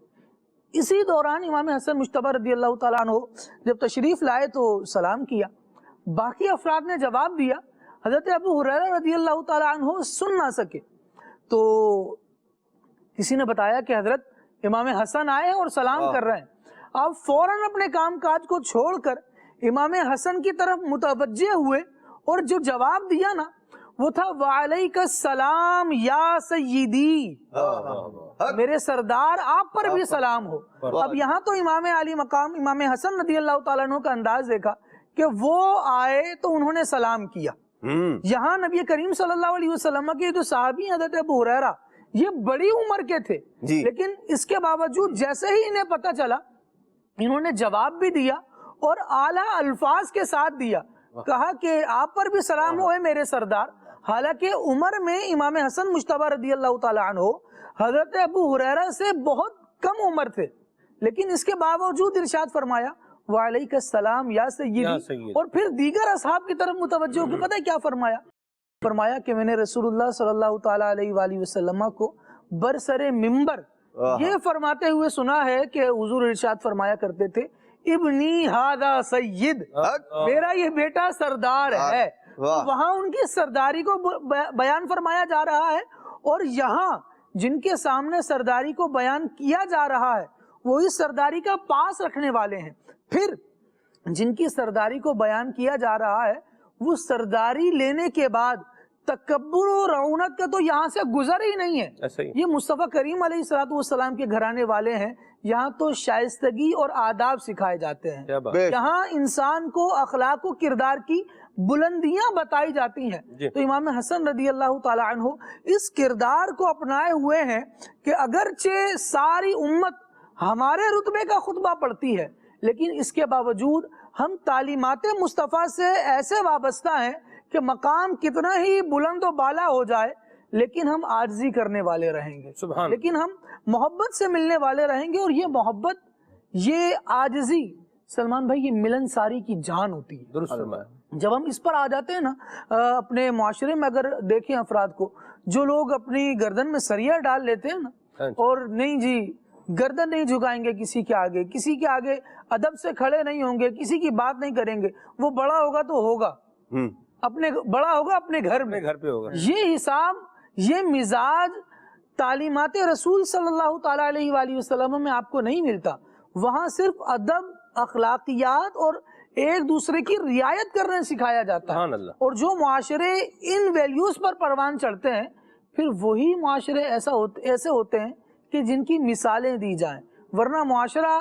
اسی دوران امام حسن مجتبی رضی اللہ تعالیٰ عنہ جب تشریف لائے تو سلام کیا، باقی افراد نے جواب دیا، حضرت ابو ہریرہ رضی اللہ تعالیٰ عنہ سن نہ سکے، تو کسی نے بتایا کہ حضرت امام حسن آئے اور سلام کر رہے ہیں۔ آپ فوراً اپنے کام کاج کو چھوڑ کر امام حسن کی طرف متوجہ ہوئے اور جو جواب دیا نا وہ تھا وعلیک السلام یا سیدی، میرے سردار آپ پر بھی سلام ہو۔ اب یہاں تو امام علی مقام امام حسن رضی اللہ تعالیٰ عنہ کا انداز دیکھا کہ وہ آئے تو انہوں نے سلام کیا۔ یہاں نبی کریم صلی اللہ علیہ وسلم کے جو صحابی حضرت ابو ہریرہ یہ بڑی عمر کے تھے، لیکن اس کے باوجود جیسے ہی انہیں پتہ چلا انہوں نے جواب بھی دیا اور اعلیٰ الفاظ کے ساتھ دیا، کہا کہ آپ پر بھی سلام ہوئے میرے سردار۔ حالانکہ عمر میں امام حسن مجتبی رضی اللہ تعالیٰ عنہ حضرت ابو ہریرہ سے بہت کم عمر تھے، لیکن اس کے باوجود ارشاد فرمایا وعلیک السلام یا سیدی، اور پھر دیگر اصحاب کی طرف متوجہ ہو کے پتہ ہے کیا فرمایا کہ میں نے رسول اللہ صلی اللہ تعالیٰ علیہ وآلہ وسلم کو برسر منبر یہ فرماتے ہوئے سنا ہے کہ حضور ارشاد فرمایا کرتے تھے ابنی ھذا سید، میرا یہ بیٹا سردار ہے۔ وہاں ان کی سرداری کو بیان فرمایا جا رہا ہے، اور یہاں جن کے سامنے سرداری کو بیان کیا جا رہا ہے وہ اس سرداری کا پاس رکھنے والے ہیں۔ پھر جن کی سرداری کو بیان کیا جا رہا ہے وہ سرداری لینے کے بعد تکبر و رعونت کا تو یہاں سے گزر ہی نہیں ہے۔ یہ مصطفیٰ کریم علیہ السلام کے گھرانے والے ہیں، یہاں تو شائستگی اور آداب سکھائے جاتے ہیں، یہاں انسان کو اخلاق و کردار کی بلندیاں بتائی جاتی ہیں۔ تو امام حسن رضی اللہ تعالیٰ عنہ اس کردار کو اپنائے ہوئے ہیں کہ اگرچہ ساری امت ہمارے رتبے کا خطبہ پڑھتی ہے لیکن اس کے باوجود ہم تعلیمات مصطفیٰ سے ایسے وابستہ ہیں کہ مقام کتنا ہی بلند و بالا ہو جائے لیکن ہم عاجزی کرنے والے رہیں گے، سبحان، لیکن ہم محبت سے ملنے والے رہیں گے، اور یہ محبت، یہ عاجزی سلمان بھائی، یہ ملن ساری کی جان ہوتی ہے۔ درست فرمایا۔ جب ہم اس پر آ جاتے ہیں نا، اپنے معاشرے میں اگر دیکھیں افراد کو، جو لوگ اپنی گردن میں سریا ڈال لیتے ہیں نا، اور نہیں جی گردن نہیں جھکائیں گے کسی کے آگے ادب سے کھڑے نہیں ہوں گے، کسی کی بات نہیں کریں گے، وہ بڑا ہوگا تو ہوگا بڑا ہوگا اپنے گھر پہ ہوگا۔ یہ حساب، یہ مزاج تعلیمات رسول صلی اللہ تعالیٰ علیہ وآلہ وسلم میں آپ کو نہیں ملتا۔ وہاں صرف ادب، اخلاقیات اور ایک دوسرے کی رعایت کرنے سکھایا جاتا ہے، اور جو معاشرے ان ویلیوز پر پروان چڑھتے ہیں، پھر وہی معاشرے ایسے ہوتے ہیں کہ جن کی مثالیں دی جائیں، ورنہ معاشرہ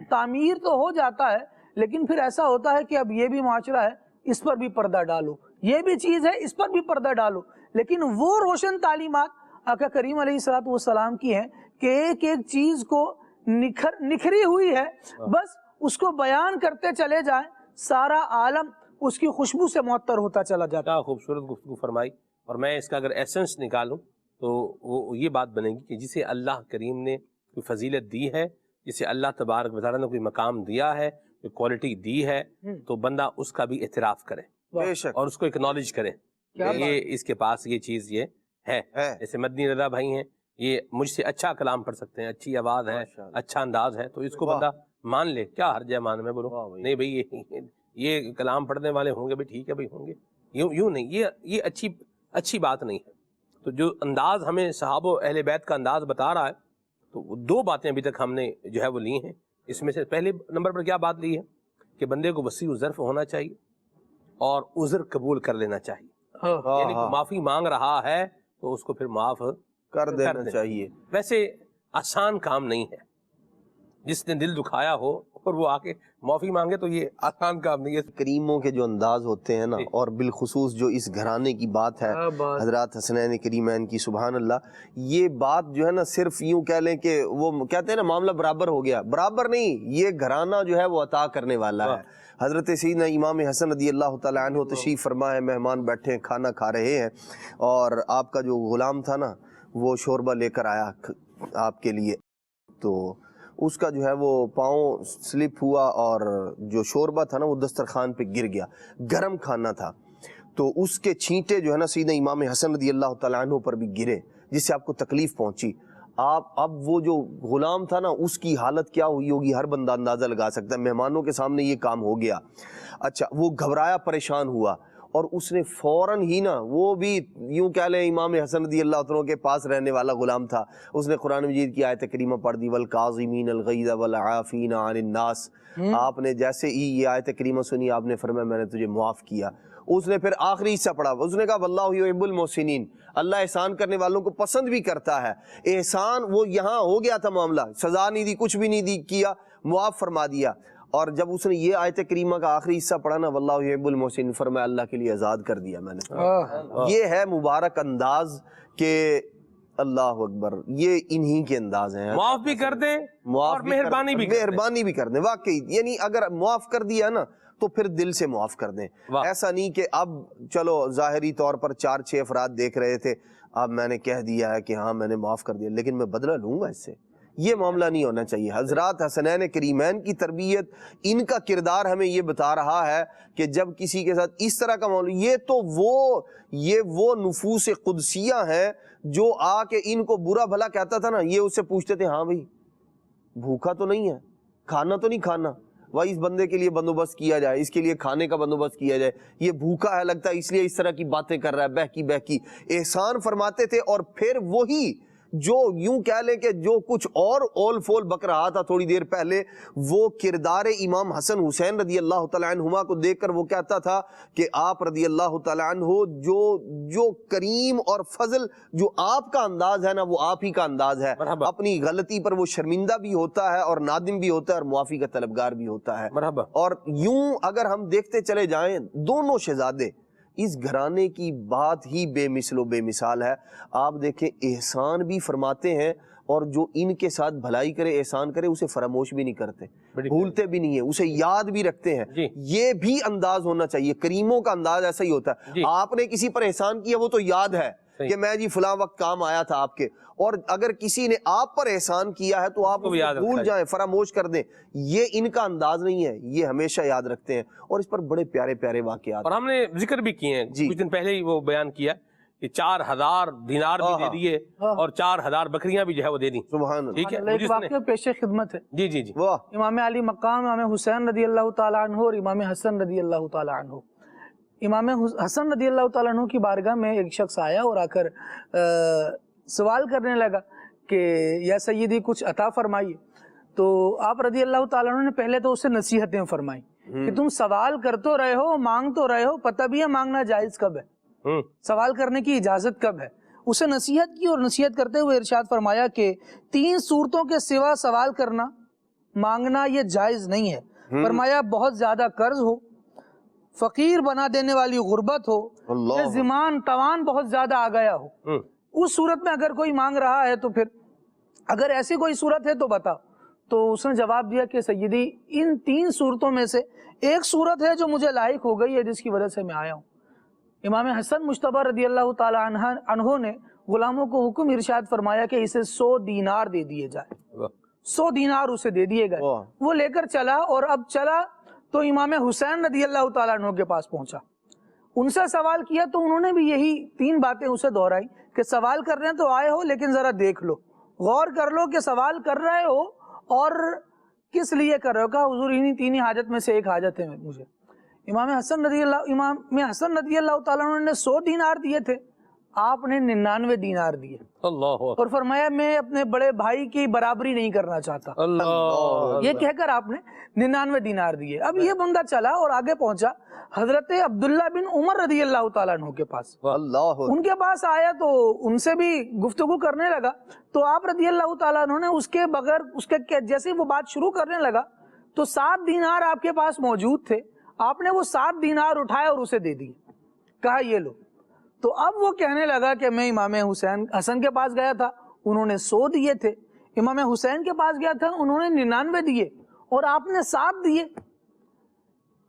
تعمیر تو ہو جاتا ہے لیکن پھر ایسا ہوتا ہے کہ اب یہ بھی معاشرہ ہے، اس پر بھی پردہ ڈالو، یہ بھی چیز ہے، اس پر بھی پردہ ڈالو۔ لیکن وہ روشن تعلیمات آقا کریم علیہ الصلوۃ والسلام کی ہیں کہ ایک ایک چیز کو نکھری ہوئی ہے، بس اس کو بیان کرتے چلے جائیں، سارا عالم اس کی خوشبو سے معطر ہوتا چلا جاتا ہے۔ کیا خوبصورت گفتگو فرمائی، اور میں اس کا اگر ایسنس نکالوں تو وہ یہ بات بنے گی کہ جسے اللہ کریم نے کوئی فضیلت دی ہے، جسے اللہ تبارک و تعالیٰ نے کوئی مقام دیا ہے، کوئی کوالٹی دی ہے، تو بندہ اس کا بھی اعتراف کرے اور اس کو اکنالج کرے کہ یہ اس کے پاس یہ چیز یہ ہے۔ جیسے مدنی رضا بھائی ہیں، یہ مجھ سے اچھا کلام پڑھ سکتے ہیں، اچھی آواز ہے، اچھا انداز ہے، تو اس کو بندہ مان لے، کیا حرج ہے مان میں، بولو نہیں بھائی یہ کلام پڑھنے والے ہوں گے، ٹھیک ہے بھائی ہوں گے، یوں نہیں، یہ اچھی بات نہیں ہے۔ تو جو انداز ہمیں صحابہ و اہل بیت کا انداز بتا رہا ہے، تو دو باتیں ابھی تک ہم نے جو ہے وہ لی ہیں۔ اس میں سے پہلے نمبر پر کیا بات لی ہے کہ بندے کو وسیع الظرف ہونا چاہیے اور عذر قبول کر لینا چاہیے، یعنی کہ معافی مانگ رہا ہے تو اس کو پھر معاف کر دینا چاہیے۔ ویسے آسان کام نہیں ہے، جس نے دل دکھایا ہو اور وہ آ کے معافی مانگے تو یہ آسان کام نہیں ہے۔ کریموں کے جو انداز ہوتے ہیں نا، اور بالخصوص جو اس گھرانے کی بات ہے حضرات حسنین کریمین کی، سبحان اللہ، یہ بات جو ہے نا، صرف یوں کہہ لیں کہ وہ کہتے ہیں نا معاملہ برابر ہو گیا، برابر نہیں، یہ گھرانہ جو ہے وہ عطا کرنے والا ہے۔ حضرت سیدنا امام حسن رضی اللہ تعالیٰ عنہ تشریف فرما ہے، مہمان بیٹھے ہیں، کھانا کھا رہے ہیں، اور آپ کا جو غلام تھا نا، وہ شوربہ لے کر آیا آپ کے لیے، تو اس کا جو ہے وہ پاؤں سلپ ہوا اور جو شوربہ تھا نا وہ دسترخوان پہ گر گیا، گرم کھانا تھا، تو اس کے چھینٹے جو ہے نا سیدنا امام حسن رضی اللہ تعالیٰ عنہ پر بھی گرے، جس سے آپ کو تکلیف پہنچی۔ اب وہ جو غلام تھا نا، اس کی حالت کیا ہوئی ہوگی ہر بندہ اندازہ لگا سکتا ہے، مہمانوں کے سامنے یہ کام ہو گیا۔ اچھا، وہ گھبرایا، پریشان ہوا، اور اس نے فوراً ہی نا، وہ بھی یوں کہہ لیں امام حسن رضی اللہ عنہ کے پاس رہنے والا غلام تھا، اس نے قرآن مجید کی آیت کریمہ پڑھ دی، وَالْقَاظِمِينَ الْغَيْظَ وَالْعَافِينَ عَنِ النَّاسِ۔ آپ نے جیسے ہی یہ آیت کریمہ سنی، آپ نے فرمایا میں نے تجھے معاف کیا۔ اس نے پھر آخری حصہ پڑھا، اس نے کہا وَاللَّهُ يُحِبُّ الْمُحْسِنِينَ، اللہ احسان کرنے والوں کو پسند بھی کرتا ہے۔ احسان وہ یہاں ہو گیا تھا، معاملہ سزا نہیں دی، کچھ بھی نہیں دی کیا، معاف فرما دیا۔ اور جب اس نے یہ آیت کریمہ کا آخری حصہ پڑھا نا، واللہ یحب المحسنین، فرمایا اللہ کے لیے آزاد کر دیا میں نے۔ یہ ہے مبارک انداز کہ اللہ اکبر، یہ انہی کے انداز ہیں، معاف بھی کر دیں اور مہربانی بھی کر دیں، واقعی، یعنی اگر معاف کر دیا نا تو پھر دل سے معاف کر دیں۔ ایسا نہیں کہ اب چلو ظاہری طور پر 4-6 افراد دیکھ رہے تھے، اب میں نے کہہ دیا ہے کہ ہاں میں نے معاف کر دیا لیکن میں بدلہ لوں گا اس سے، یہ معاملہ نہیں ہونا چاہیے۔ حضرات حسنین کریمین کی تربیت، ان کا کردار ہمیں یہ بتا رہا ہے کہ جب کسی کے ساتھ اس طرح کا معاملہ، یہ وہ نفوس قدسیہ ہیں جو آ کے ان کو برا بھلا کہتا تھا نا، یہ اس سے پوچھتے تھے ہاں بھائی بھوکا تو نہیں ہے، کھانا تو نہیں کھانا، بھائی اس بندے کے لیے بندوبست کیا جائے، اس کے لیے کھانے کا بندوبست کیا جائے، یہ بھوکا ہے لگتا ہے اس لیے اس طرح کی باتیں کر رہا ہے، بہکی احسان فرماتے تھے۔ اور پھر وہی جو یوں کہہ لیں کہ جو کچھ اور اول فول بک رہا تھا تھوڑی دیر پہلے، وہ کردار امام حسن حسین رضی اللہ تعالیٰ عنہما کو دیکھ کر وہ کہتا تھا کہ آپ رضی اللہ تعالیٰ عنہ جو کریم اور فضل، جو آپ کا انداز ہے نا، وہ آپ ہی کا انداز ہے۔ اپنی غلطی پر وہ شرمندہ بھی ہوتا ہے اور نادم بھی ہوتا ہے اور معافی کا طلبگار بھی ہوتا ہے۔ اور یوں اگر ہم دیکھتے چلے جائیں، دونوں شہزادے، اس گھرانے کی بات ہی بے مثل و بے مثال ہے۔ آپ دیکھیں احسان بھی فرماتے ہیں اور جو ان کے ساتھ بھلائی کرے احسان کرے اسے فراموش بھی نہیں کرتے، بھولتے بھی نہیں ہیں، اسے یاد بھی رکھتے ہیں۔ یہ بھی انداز ہونا چاہیے، کریموں کا انداز ایسا ہی ہوتا ہے۔ آپ نے کسی پر احسان کیا وہ تو یاد ہے کہ میں جی فلاں وقت کام آیا تھا آپ کے، اور اگر کسی نے آپ پر احسان کیا ہے تو آپ بھول جائیں، فراموش کر دیں، یہ ان کا انداز نہیں ہے، یہ ہمیشہ یاد رکھتے ہیں، اور اس پر بڑے پیارے پیارے واقعات۔ اور ہم نے ذکر بھی کیے ہیں، کچھ دن پہلے ہی وہ بیان کیا کہ 4000 دینار بھی دے دیے اور 4000 بکریاں بھی جو ہے وہ دے دی۔ سبحان اللہ۔ ٹھیک ہے، ایک واقعہ پیش خدمت ہے۔ جی جی جی۔ امام علی مقام امام حسین رضی اللہ تعالیٰ عنہ اور امام حسن رضی اللہ تعالیٰ عنہ، امام حسن رضی اللہ تعالیٰ عنہ کی بارگاہ میں ایک شخص آیا اور آ کر سوال کرنے لگا کہ یا سیدی کچھ عطا فرمائیے۔ تو آپ رضی اللہ تعالیٰ عنہ نے پہلے تو اسے نصیحتیں فرمائی کہ تم سوال کر تو رہے ہو، مانگ تو رہے ہو، پتہ بھی ہے مانگنا جائز کب ہے، سوال کرنے کی اجازت کب ہے۔ اسے نصیحت کی اور نصیحت کرتے ہوئے ارشاد فرمایا کہ 3 صورتوں کے سوا سوال کرنا مانگنا یہ جائز نہیں ہے۔ فرمایا بہت زیادہ قرض ہو، فقیر بنا دینے والی غربت ہو، یا زمان توان بہت زیادہ آ گیا ہو۔ اس صورت میں اگر کوئی مانگ رہا ہے تو پھر اگر ایسی کوئی صورت ہے تو بتا۔ تو اس نے جواب دیا کہ سیدی ان 3 صورتوں میں سے ایک صورت ہے جو مجھے لاحق ہو گئی ہے، جس کی وجہ سے میں آیا ہوں۔ امام حسن مجتبی رضی اللہ تعالی عنہ نے غلاموں کو حکم ارشاد فرمایا کہ اسے 100 دینار دے دیے جائے، 100 دینار اسے دے دیے گئے۔ وہ لے کر چلا، اور اب چلا تو امام حسین رضی اللہ تعالیٰ عنہ کے پاس پہنچا، ان سے سوال کیا تو انہوں نے بھی یہی 3 باتیں اسے دہرائی کہ سوال کر رہے ہیں تو آئے ہو لیکن ذرا دیکھ لو، غور کر لو کہ سوال کر رہے ہو اور کس لیے کر رہے ہو۔ کہا حضور انہی 3 حاجت میں سے ایک حاجت ہے مجھے۔ امام حسن رضی اللہ تعالیٰ عنہ نے 100 دینار دیے تھے، آپ نے 99 دینار دیے، اور فرمایا میں اپنے بڑے بھائی کی برابری نہیں کرنا چاہتا، یہ کہہ کر آپ نے 99 دینار دیے۔ اب یہ بندہ چلا اور آگے پہنچا حضرت عبداللہ بن عمر رضی اللہ تعالیٰ عنہ کے پاس۔ ان کے پاس آیا تو ان سے بھی گفتگو کرنے لگا، تو آپ رضی اللہ تعالیٰ عنہ نے اس کے بغیر جیسے وہ بات شروع کرنے لگا تو 7 دینار آپ کے پاس موجود تھے، آپ نے وہ 7 دینار اٹھائے اور اسے دے دیے، کہا یہ لو۔ تو اب وہ کہنے لگا کہ میں امام حسن کے پاس گیا تھا، انہوں نے 100 دیے تھے، امام حسین کے پاس گیا تھا، انہوں نے 99 دیے، اور آپ نے 7 دیے۔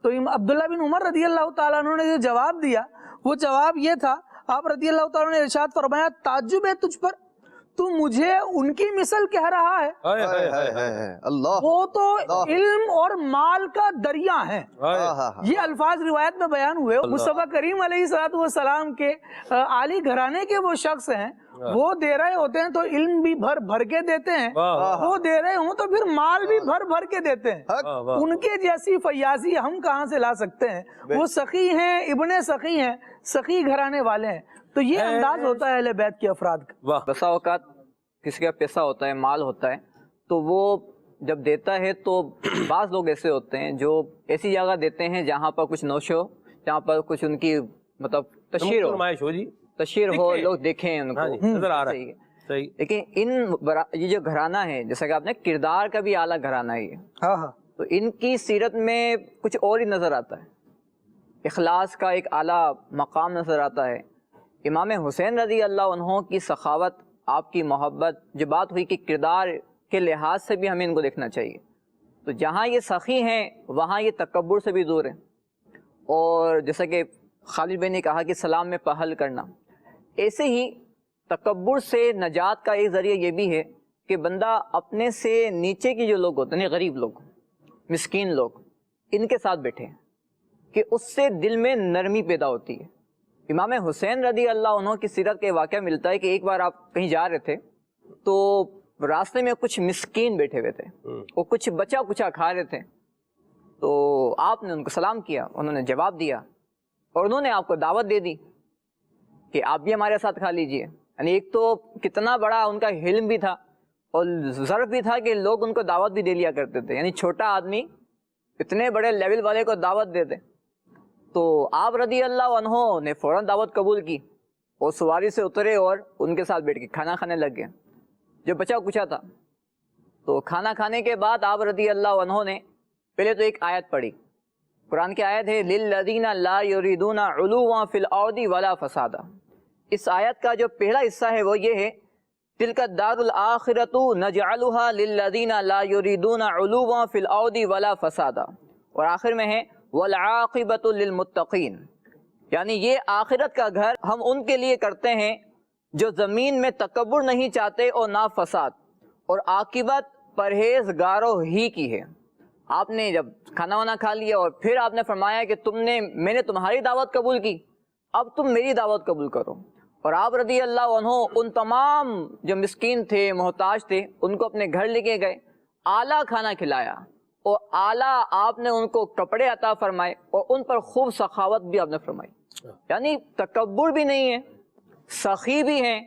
تو عبداللہ بن عمر رضی اللہ تعالیٰ عنہ نے جو جواب دیا وہ جواب یہ تھا، آپ رضی اللہ تعالیٰ عنہ نے ارشاد فرمایا تعجب ہے تجھ پر، تو مجھے ان کی مثل کہہ رہا ہے، وہ تو علم اور مال کا دریا ہے۔ یہ الفاظ روایت میں بیان ہوئے، مصطفیٰ کریم علیہ السلام کے عالی گھرانے کے وہ شخص ہیں، وہ دے رہے ہوتے ہیں تو علم بھی بھر بھر کے دیتے ہیں، وہ دے رہے ہوں تو پھر مال بھی بھر بھر کے دیتے ہیں۔ ان کے جیسی فیاضی ہم کہاں سے لا سکتے ہیں؟ وہ سخی ہیں، ابن سخی ہیں، سخی گھرانے والے ہیں۔ تو یہ انداز ہوتا ہے اہل بیت کے افراد کا۔ بسا اوقات کسی کا پیسہ ہوتا ہے، مال ہوتا ہے، تو وہ جب دیتا ہے تو بعض لوگ ایسے ہوتے ہیں جو ایسی جگہ دیتے ہیں جہاں پر کچھ نوش ہو، جہاں پر کچھ ان کی مطلب تشہیر ہو، لوگ دیکھیں ان کو، نظر آ رہا ہے۔ لیکن یہ جو گھرانہ ہے، جیسا کہ آپ نے کردار کا بھی اعلیٰ گھرانہ ہے یہ، تو ان کی سیرت میں کچھ اور ہی نظر آتا ہے، اخلاص کا ایک اعلیٰ مقام نظر آتا ہے۔ امام حسین رضی اللہ عنہ کی سخاوت، آپ کی محبت، جو بات ہوئی کہ کردار کے لحاظ سے بھی ہمیں ان کو دیکھنا چاہیے، تو جہاں یہ سخی ہیں وہاں یہ تکبر سے بھی دور ہیں۔ اور جیسا کہ خالد بھائی نے کہا کہ سلام میں پہل کرنا، ایسے ہی تکبر سے نجات کا ایک ذریعہ یہ بھی ہے کہ بندہ اپنے سے نیچے کے جو لوگ ہوتے ہیں، غریب لوگ، مسکین لوگ، ان کے ساتھ بیٹھے ہیں، کہ اس سے دل میں نرمی پیدا ہوتی ہے۔ امام حسین رضی اللہ عنہ کی سیرت کا واقعہ ملتا ہے کہ ایک بار آپ کہیں جا رہے تھے تو راستے میں کچھ مسکین بیٹھے ہوئے تھے، وہ کچھ بچا کچا کھا رہے تھے، تو آپ نے ان کو سلام کیا، انہوں نے جواب دیا، اور انہوں نے آپ کو دعوت دے دی کہ آپ بھی ہمارے ساتھ کھا لیجئے۔ یعنی ایک تو کتنا بڑا ان کا حلم بھی تھا اور ظرف بھی تھا کہ لوگ ان کو دعوت بھی دے لیا کرتے تھے، یعنی چھوٹا آدمی اتنے بڑے لیول والے کو دعوت دے دے۔ تو آپ رضی اللہ عنہ نے فوراً دعوت قبول کی اور سواری سے اترے اور ان کے ساتھ بیٹھ کے کھانا کھانے لگ گئے جو بچا کچا تھا۔ تو کھانا کھانے کے بعد آپ رضی اللہ عنہ نے پہلے تو ایک آیت پڑھی، قرآن کی آیت ہے لِلَّذِينَ لَا يُرِيدُونَ عُلُوًّا فِي الْأَرْضِ وَلَا فَسَادًا۔ اس آیت کا جو پہلا حصہ ہے وہ یہ ہے تلک الدار الآخرۃ نجعلها للذین لا یریدون علوا فی الارض ولا فسادا، اور آخر میں ہے والعاقبۃ للمتقین، یعنی یہ آخرت کا گھر ہم ان کے لیے کرتے ہیں جو زمین میں تکبر نہیں چاہتے اور نہ فساد، اور عاقبت پرہیزگاروں ہی کی ہے۔ آپ نے جب کھانا وانا کھا لیا اور پھر آپ نے فرمایا کہ میں نے تمہاری دعوت قبول کی، اب تم میری دعوت قبول کرو، اور آپ رضی اللہ عنہ ان تمام جو مسکین تھے، محتاج تھے، ان کو اپنے گھر لے کے گئے، اعلیٰ کھانا کھلایا، اور اعلیٰ آپ نے ان کو کپڑے عطا فرمائے، اور ان پر خوب سخاوت بھی آپ نے فرمائی، یعنی تکبر بھی نہیں ہے، سخی بھی ہیں،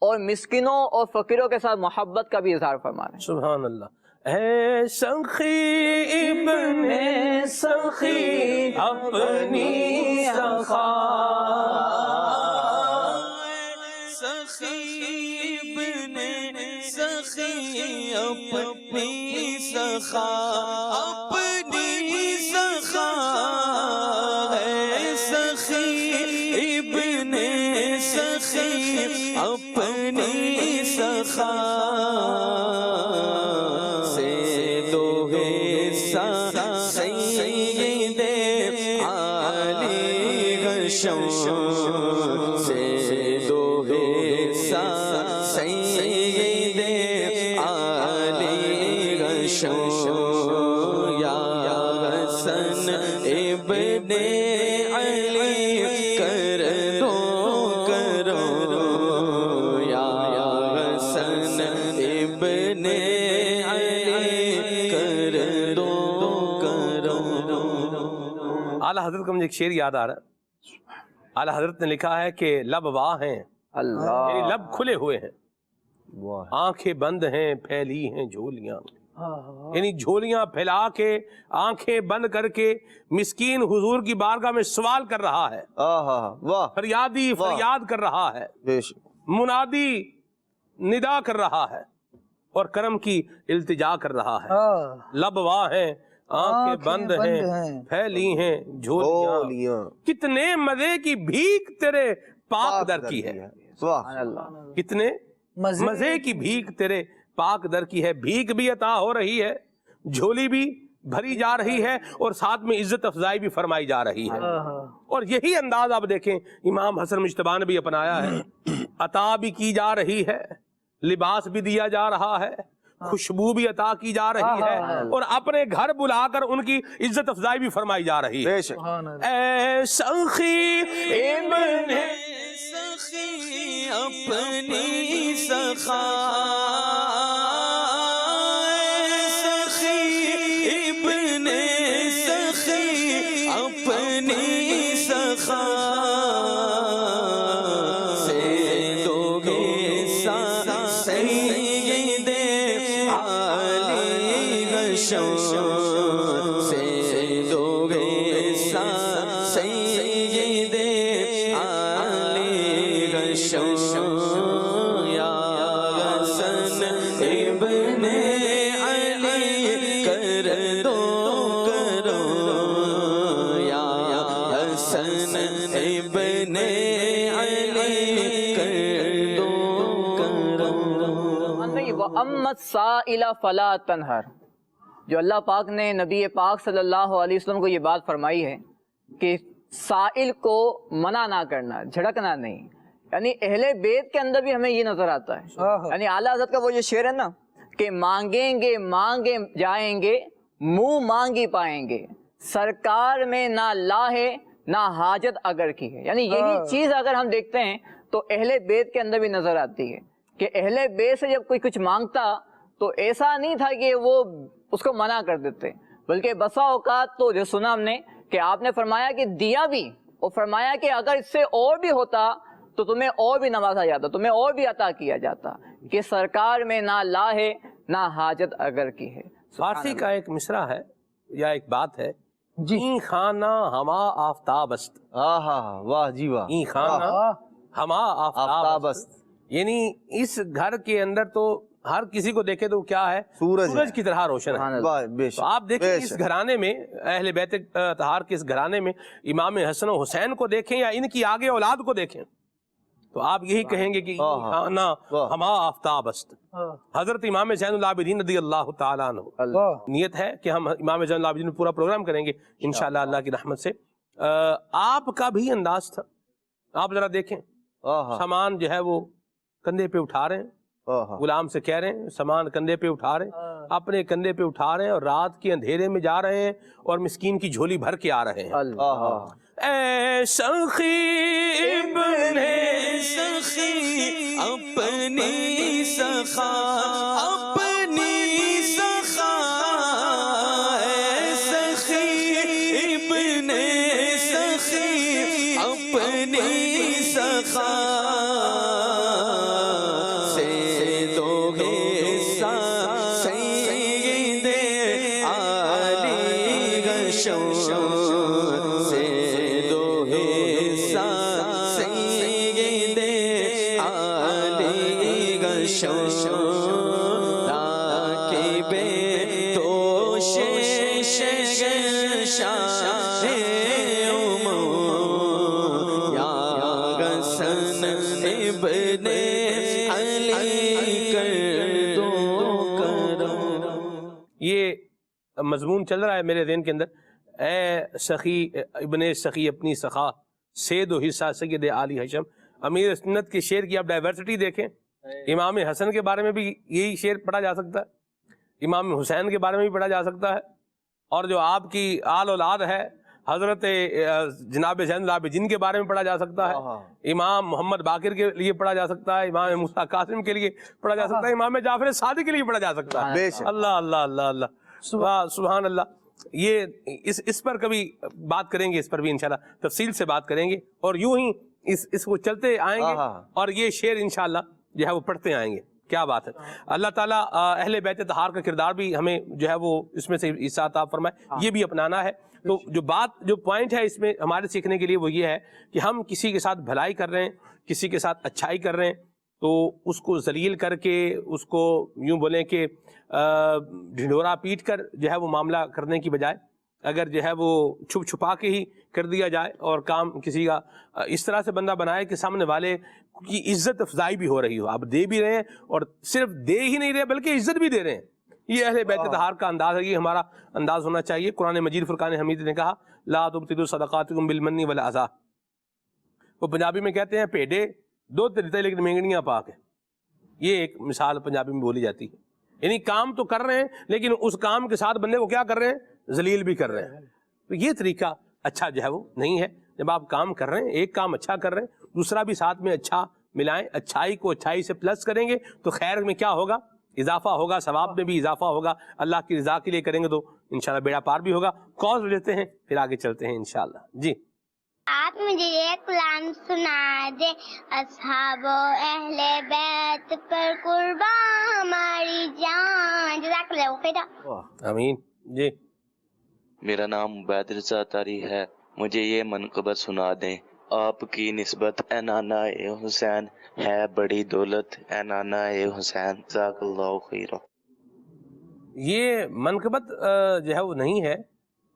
اور مسکینوں اور فقیروں کے ساتھ محبت کا بھی اظہار فرما رہے ہیں۔ سبحان اللہ۔ اے سخی ابن سخی اپنی سخا، سخی ابن سخی اپنی سخا، اپنی سخا ہے سخی ابن سخی اپنی سخا سے دو حصہ سید علی غشم سے دو حصہ سید علی غشم یا حسن ابن علی کر دو کرو، یا حسن ابن علی کر دو کرو۔ اعلیٰ حضرت کا مجھے ایک شعر یاد آ رہا ہے۔ اعلیٰ حضرت نے لکھا ہے کہ لب واہ ہیں، یعنی لب کھلے ہوئے ہیں، آنکھیں بند ہیں پھیلی ہیں جھولیاں، یعنی جھولیاں پھیلا کے آنکھیں بند کر کے مسکین حضور کی بارگاہ میں سوال کر رہا ہے، فریادی فریاد کر رہا ہے، منادی ندا کر رہا ہے، اور کرم کی التجا کر رہا ہے۔ لب واہ ہیں، آنکھیں بند ہیں پھیلی ہیں جھولیاں، کتنے مزے کی بھیک تیرے پاک در کی ہے، کتنے مزے کی بھیک تیرے پاک در کی ہے۔ بھیک بھی عطا ہو رہی ہے، جھولی بھی بھری جا رہی ہے، اور ساتھ میں عزت افزائی بھی فرمائی جا رہی ہے۔ اور یہی انداز آپ دیکھیں امام حسن مجتبی نے بھی اپنایا ہے، عطا بھی کی جا رہی ہے، لباس بھی دیا جا رہا ہے، خوشبو بھی عطا کی جا رہی ہے، اور اپنے گھر بلا کر ان کی عزت افزائی بھی فرمائی جا رہی ہے۔ اے سخی ابن سخی اپنی سخا، سخی ابن سخی اپنی سخا سے دو حصہ سید علی غشم سے دو حصہ سید علی غشم یا حسن ابن علی کر دو کرو، یا حسن ابن علی کر دو کرو۔ وَأَمَّا السَّائِلَ فَلَا تَنْهَرْ، جو اللہ پاک نے نبی پاک صلی اللہ علیہ وسلم کو یہ بات فرمائی ہے کہ سائل کو منع نہ کرنا، جھڑکنا نہیں، یعنی اہل بیت کے اندر بھی ہمیں یہ نظر آتا ہے، یعنی اعلیٰ حضرت کا وہ جو شعر ہے نا کہ مانگیں گے مانگے جائیں گے منہ مانگی پائیں گے، سرکار میں نہ لا ہے نہ حاجت اگر کی ہے، یعنی یہی چیز اگر ہم دیکھتے ہیں تو اہل بیت کے اندر بھی نظر آتی ہے کہ اہل بیت سے جب کوئی کچھ مانگتا تو ایسا نہیں تھا کہ وہ اس کو منع کر دیتے، بلکہ بسا اوقات تو جو سنا ہم نے کہ آپ نے فرمایا کہ دیا بھی، اور فرمایا کہ اگر اس سے اور بھی ہوتا تو تمہیں اور بھی نوازا جاتا، تمہیں اور بھی عطا کیا جاتا، کہ سرکار میں نہ لا ہے نہ حاجت اگر کی ہے۔ فارسی کا ایک مصرع ہے یا ایک بات ہے، این خانہ ہما آفتاب است، واہ جی واہ، این خانہ ہما آفتاب است، یعنی اس گھر کے اندر تو ہر کسی کو دیکھے تو کیا ہے، سورج کی طرح روشن ہے۔ تو آپ دیکھیں اس گھرانے میں، اہل بیت طہار کے اس گھرانے میں امام حسن و حسین کو دیکھیں یا ان کی آگے اولاد کو دیکھیں، تو آپ یہی کہیں گے کہ نا ہما آفتاب است. حضرت امام زین العابدین رضی اللہ تعالیٰ عنہ نیت ہے کہ ہم امام زین العابدین میں پورا پروگرام کریں گے انشاءاللہ اللہ کی رحمت سے. آپ کا بھی انداز تھا, آپ ذرا دیکھیں سامان جو ہے وہ کندھے پہ اٹھا رہے ہیں, غلام سے کہہ رہے ہیں سامان کندھے پہ اٹھا رہے ہیں, اپنے کندھے پہ اٹھا رہے ہیں اور رات کے اندھیرے میں جا رہے ہیں اور مسکین کی جھولی بھر کے آ رہے ہیں. اے سخی ابن سخی اپنی سخا اپنی سخا, اے سخی ابن سخی اپنی سخا سے دو حصہ سید علی گشو یہ مضمون چل رہا ہے میرے ذہن کے اندر. اے سخی ابن سخی اپنی سخا سے دو حصہ سید علی ہاشم. امیر سنت کے شعر کی آپ ڈائیورسٹی دیکھیں. امام حسن کے بارے میں بھی یہی شعر پڑھا جا سکتا ہے, امام حسین کے بارے میں بھی پڑھا جا سکتا ہے, اور جو آپ کی آل اولاد ہے حضرت جناب زین العابدین کے بارے میں پڑھا جا سکتا ہے, امام محمد باقر کے لیے پڑھا جا سکتا ہے, امام موسیٰ قاسم کے لیے پڑھا جا سکتا ہے, امام جعفر صادق کے لیے پڑھا جا سکتا ہے. اللہ اللہ اللہ اللہ سبحان اللہ. یہ اس پر کبھی بات کریں گے, اس پر بھی انشاءاللہ تفصیل سے بات کریں گے, اور یوں ہی اس کو چلتے آئیں گے اور یہ شعر انشاءاللہ جو ہے وہ پڑھتے آئیں گے. کیا بات ہے. اللہ تعالیٰ اہل بیت طہار کا کردار بھی ہمیں جو ہے وہ اس میں سے حصہ عطا فرمائے, یہ بھی اپنانا ہے. تو جو پوائنٹ ہے اس میں ہمارے سیکھنے کے لیے وہ یہ ہے کہ ہم کسی کے ساتھ بھلائی کر رہے ہیں, کسی کے ساتھ اچھائی کر رہے ہیں, تو اس کو ذلیل کر کے, اس کو یوں بولیں کہ ڈھنڈورا پیٹ کر جو ہے وہ معاملہ کرنے کی بجائے اگر جو ہے وہ چھپ چھپا کے ہی کر دیا جائے اور کام کسی کا اس طرح سے بندہ بنائے کہ سامنے والے کی عزت افزائی بھی ہو رہی ہو. آپ دے بھی رہے ہیں اور صرف دے ہی نہیں رہے بلکہ عزت بھی دے رہے ہیں. یہ اہل بیت طہار کا انداز ہے, یہ ہمارا انداز ہونا چاہیے. قرآن مجید فرقان حمید نے کہا لا تبطلوا صدقاتکم بالمن والاذى. وہ پنجابی میں کہتے ہیں پیڈے دو دیتے لیکن مینگڑیاں پاک ہے. یہ ایک مثال پنجابی میں بولی جاتی ہے. یعنی کام تو کر رہے ہیں لیکن اس کام کے ساتھ بندے کو کیا کر رہے ہیں, ذلیل بھی کر رہے ہیں. تو یہ طریقہ اچھا جو ہے وہ نہیں ہے. جب آپ کام کر رہے ہیں, ایک کام اچھا کر رہے ہیں, دوسرا بھی ساتھ میں اچھا ملائیں, اچھائی کو اچھائی سے پلس کریں گے تو خیر میں کیا ہوگا, اضافہ ہوگا, ثواب میں بھی اضافہ ہوگا. اللہ کی رضا کے لیے کریں گے تو انشاءاللہ بیڑا پار بھی ہوگا. کال لیتے ہیں پھر آگے چلتے ہیں انشاءاللہ. جی آپ مجھے یہ کلام سنا دے, اصحاب و اہل بیت پر قربان ہماری جان. جزاک اللہ خیر. آمین. جی میرا نام عبید رضا تاری ہے, مجھے یہ منقبت سنا دیں. آپ کی نسبت اے نانا اے حسین ہے بڑی دولت, اے نانا اے حسین جزاک اللہ خیر. یہ منقبت جو ہے وہ نہیں ہے,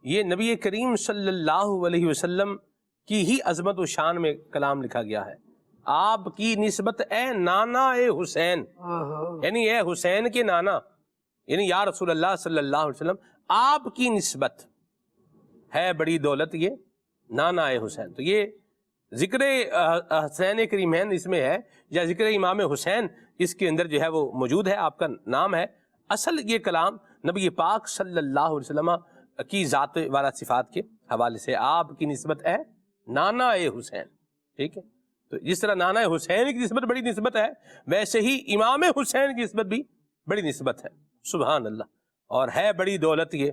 یہ نبی کریم صلی اللہ علیہ وسلم کی ہی عظمت و شان میں کلام لکھا گیا ہے. آپ کی نسبت اے نانا اے حسین, یعنی اے حسین کے نانا, یعنی یا رسول اللہ صلی اللہ علیہ وسلم آپ کی نسبت ہے بڑی دولت, یہ نانا اے حسین. تو یہ ذکر حسین کریمین اس میں ہے, یا ذکر امام حسین اس کے اندر جو ہے وہ موجود ہے, آپ کا نام ہے. اصل یہ کلام نبی پاک صلی اللہ علیہ وسلم کی ذات والا صفات کے حوالے سے آپ کی نسبت ہے نانا اے حسین. ٹھیک ہے, تو جس طرح نانا حسین کی نسبت بڑی نسبت ہے, ویسے ہی امام حسین کی نسبت بھی بڑی نسبت ہے. سبحان اللہ. اور ہے بڑی دولت, یہ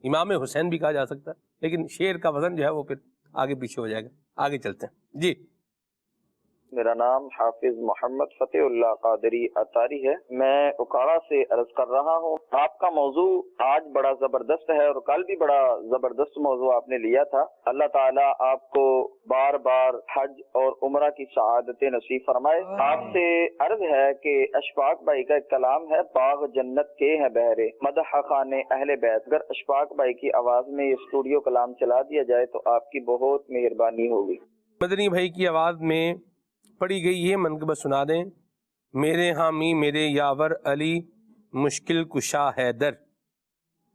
امام حسین بھی کہا جا سکتا ہے, لیکن شعر کا وزن جو ہے وہ پھر آگے پیچھے ہو جائے گا. آگے چلتے ہیں. جی میرا نام حافظ محمد فتح اللہ قادری اتاری ہے, میں اکاڑا سے عرض کر رہا ہوں. آپ کا موضوع آج بڑا زبردست ہے اور کل بھی بڑا زبردست موضوع آپ نے لیا تھا. اللہ تعالیٰ آپ کو بار بار حج اور عمرہ کی سعادتیں نصیب فرمائے. آپ سے عرض ہے کہ اشفاق بھائی کا ایک کلام ہے, باغ جنت کے ہیں بہرے مدح خان اہل بیت. اگر اشفاق بھائی کی آواز میں یہ اسٹوڈیو کلام چلا دیا جائے تو آپ کی بہت مہربانی ہوگی. مدنی بھائی کی آواز میں پڑھی گئی یہ منقبت سنا دیں. میرے حامی میرے یاور علی مشکل کشا حیدر.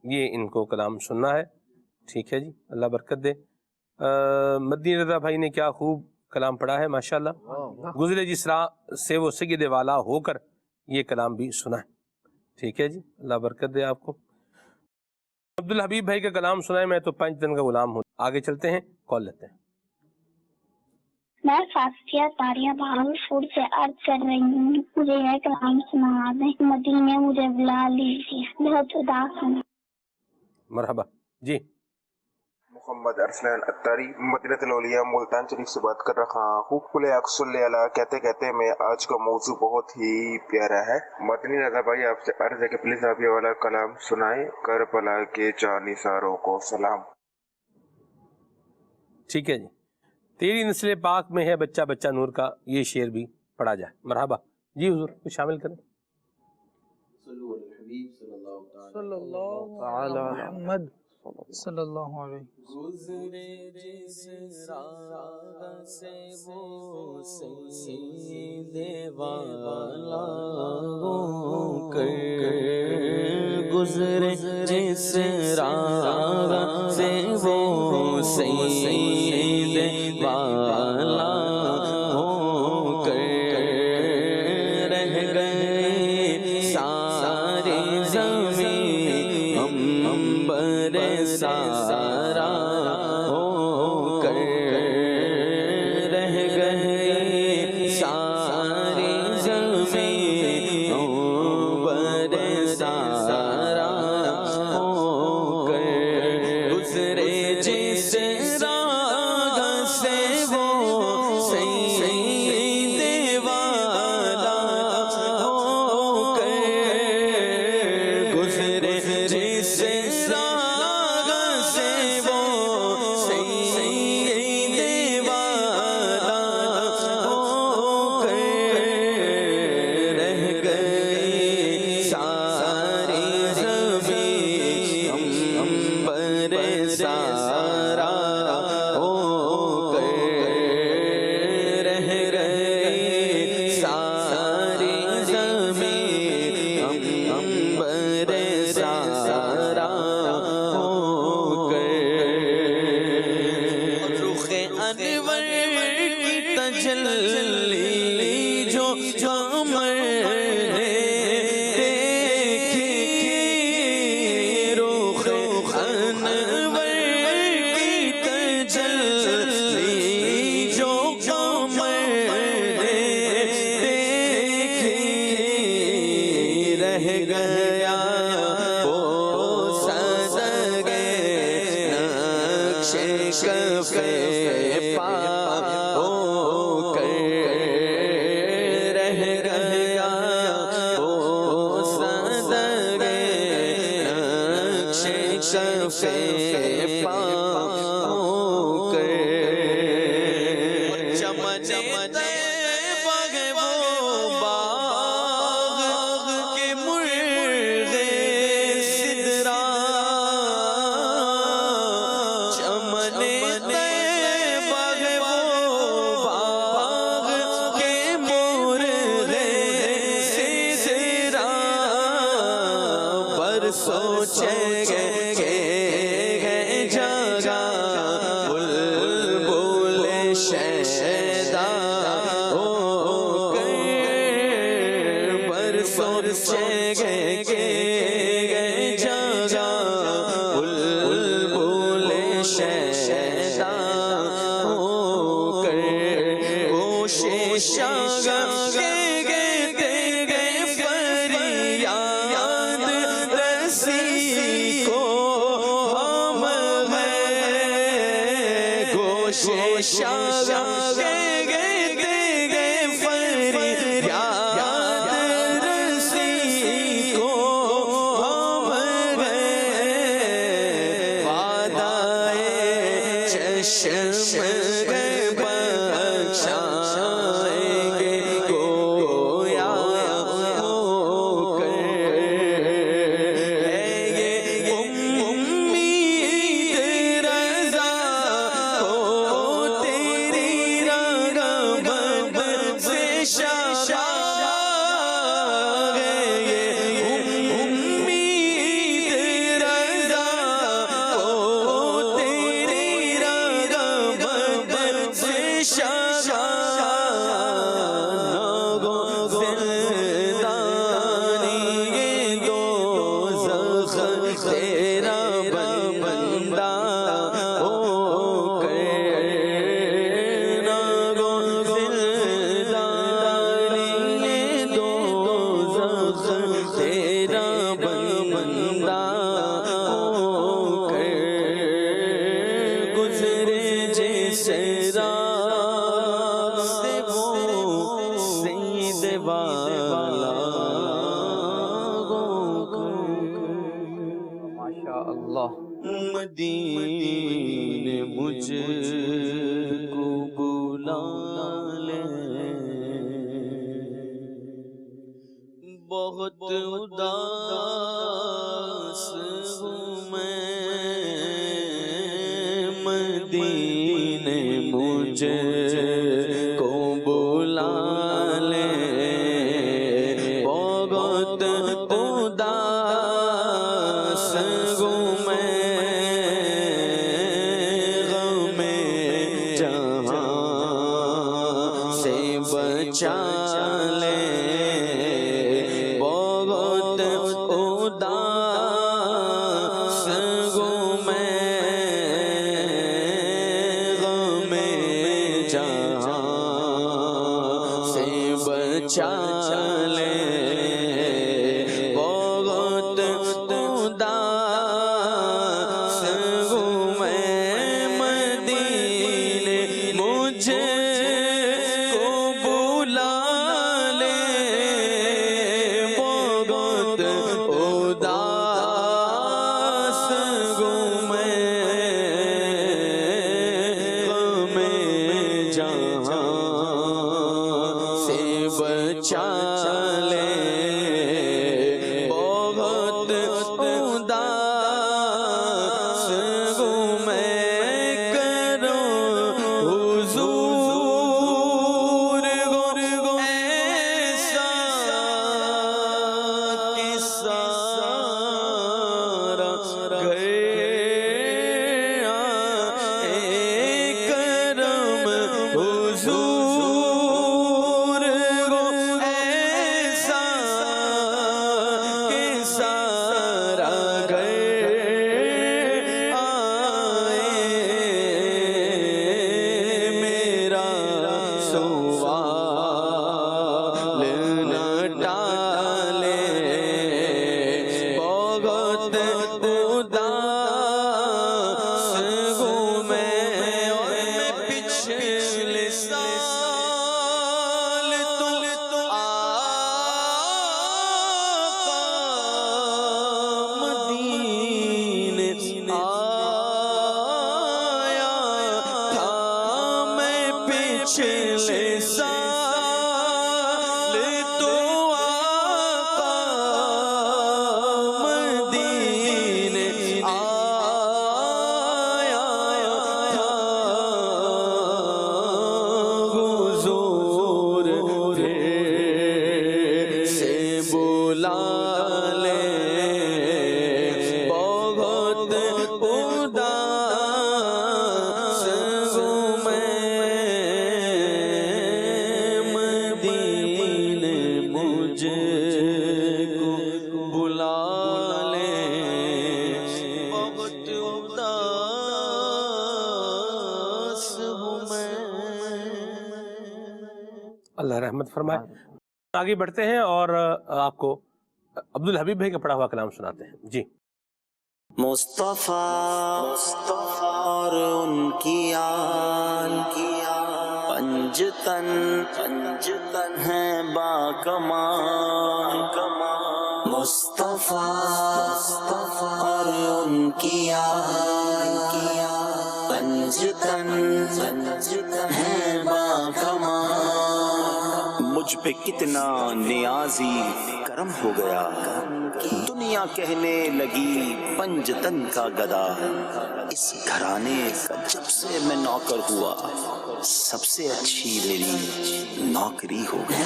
یہ ان کو کلام سننا ہے. ٹھیک ہے جی, اللہ برکت دے. مدنی رضا بھائی نے کیا خوب کلام پڑھا ہے ماشاءاللہ. گزرے جس راہ سے وہ سید والا ہو کر یہ کلام بھی سنا ہے. ٹھیک ہے جی, اللہ برکت دے آپ کو. عبدالحبیب بھائی کا کلام سنائے. میں تو 5 دن کا غلام ہوں. آگے چلتے ہیں, کال لیتے ہیں. میں فاصفیہ طاریہ بہاولپور سے عرض کر رہی ہوں, مجھے یہ کلام سنا دیں. مدینے مجھے بلا لیجیے, بہت اداس ہوں. مرحبا جی. محمد ارسلان اتاری مدینہ الاولیاء ملتان شریف سے بات کر رہا ہوں. کل اقصل علی کہتے کہتے میں آج کا موضوع بہت ہی پیارا ہے. مدنی رضا بھائی آپ سے عرض ہے کہ پلیز آپ یہ والا کلام سنائیں. کربلا کے جانثاروں کو سلام. ٹھیک ہے جی. تیری نسل پاک میں ہے بچہ بچہ نور کا, یہ شعر بھی پڑھا جائے. مرحبا جی حضور, کچھ شامل کریں. صلی اللہ علیہ محمد صلی اللہ علیہ. گزرے جس راہ سے وہ سید والا ہو کر, گزرے جس راہ سے وہ سید والا ہو کر, رہ گئے ساری زمین امبر سارا ہو کر, رہ گئے ساری زمین امبر سارا ہو کر, گزرے جس راہ سے وہ سید والا ہو کر, گزرے جس راہ سے وہ سید والا ہو کر, رہ گئے ساری زمین امبر سارا ہو کر, رہ گئے ساری زمین امبر سارا ہو کر, رخ انور کی تجلی جو عمر نے دیکھی, رخ انور کی تجلی جو عمر نے دیکھی, رہ گیا وہ سزگے نقش کف پا ہو کر, رہ گیا وہ سزگے نقش کف پا ہو کر, چمنے باغ وہ باغ کے مرغ سدرا, چمنے باغ وہ باغ کے مرغ سدرا, پر سوچیں گے جگہ بلبل شیدا ہو کر, پر سوچیں گے جگہ بلبل شیدا ہو کر, کوشش فریاد رسی کو ہم ہیں, کوشش فریاد رسی کو ہم ہیں, وعدائے چشم بخشائیں گے کو والا ماشاء اللہ. مدینے مجھ کو بلا لے، بہت اداس ہوں میں، مدینے مجھ کو بلا لے، بہت اداس ہوں میں، غم جہاں سے بچا لے، بہت اداس ہوں میں، غم جہاں سے بچا لے، بہت اداس ہوں میں، مدینے مجھے کو بلا لے، بہت اداس ہوں میں، غم جہاں سے بچا لے، بہت اداس ہوں میں، کرو حضور گو ایسا کہ سارا گھر آئے، کرم حضور گو ایسا کہ سارا گھر آئے، میرا سوال نہ ٹالے، بہت اداس ہوں میں، اور میں پچھلے سال تو آقا مدینے آیا تھا، میں پچھلے سال تو آقا مدینے آیا تھا، حضور پھر سے بلا لے، بہت اداس ہوں میں، مدینے مجھ کو بلا لے، بہت اداس ہوں میں. اللہ رحمت فرمائے. آگے بڑھتے ہیں اور آپ کو عبد الحبیب بھائی کا پڑھا ہوا کلام سناتے ہیں. جی. مصطفیٰ اور ان کی آل پنجتن ہیں با کمال، مصطفیٰ اور ان کی آل پنجتن ہیں با کمال. مجھ پہ کتنا نیازی کرم ہو گیا، دنیا کہنے لگی پنجتن کا گدا، اس گھرانے کا جب سے میں نوکر ہوا، سب سے اچھی میری نوکری ہو گئی.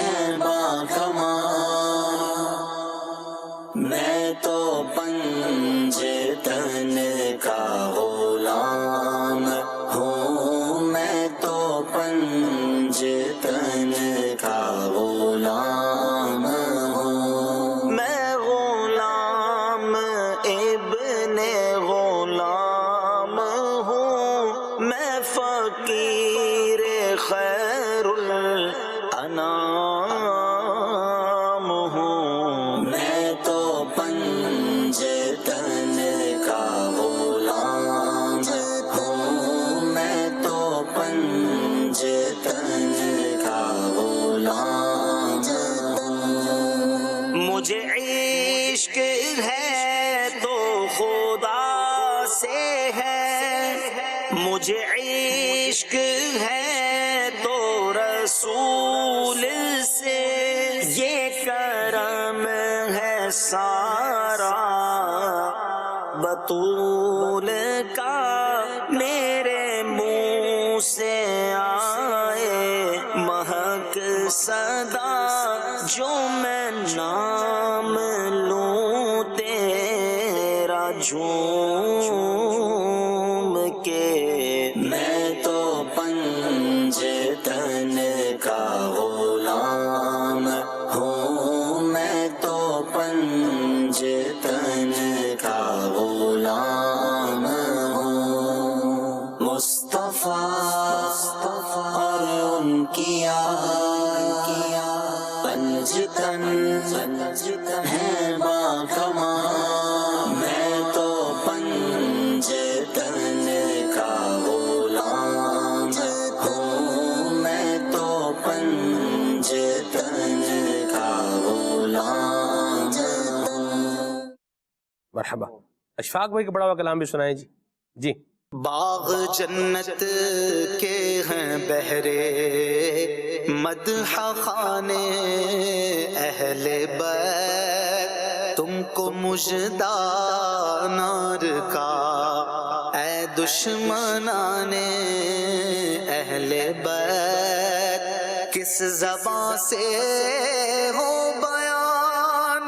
میں تو پنجتن کا غلام ہوں، میں تو پنجتن کا غلام ہوں، میں غلام ابن غلام ہوں، میں فقیر خیر الانام ہوں، میں تو پنجتن مجھے عشق ہے تو خدا سے ہے، مجھے عشق ہے تو رسول سے، یہ کرم ہے سارا بطول کا، میرے منہ سے آئے مہک صدا، جو میں نام لوں تیرا جھوم کے، میں تو پنجتن کا غلام ہوں، میں تو پنجتن کا غلام ہوں، مصطفیٰ اور ان کی پنجتن ہے باکمال، میں تو پنجتن کا غلام ہوں، میں تو پنجتن کا غلام ہوں۔ مرحبا۔ اشفاق بھائی کا بڑا ہوا کلام بھی سنائیں جی۔ جی۔ باغ جنت کے ہیں بہرے، مدح خانے اہل بیت، تم کو مژدہ نار کا اے دشمنان اہل بیت، کس زبان سے ہو بیان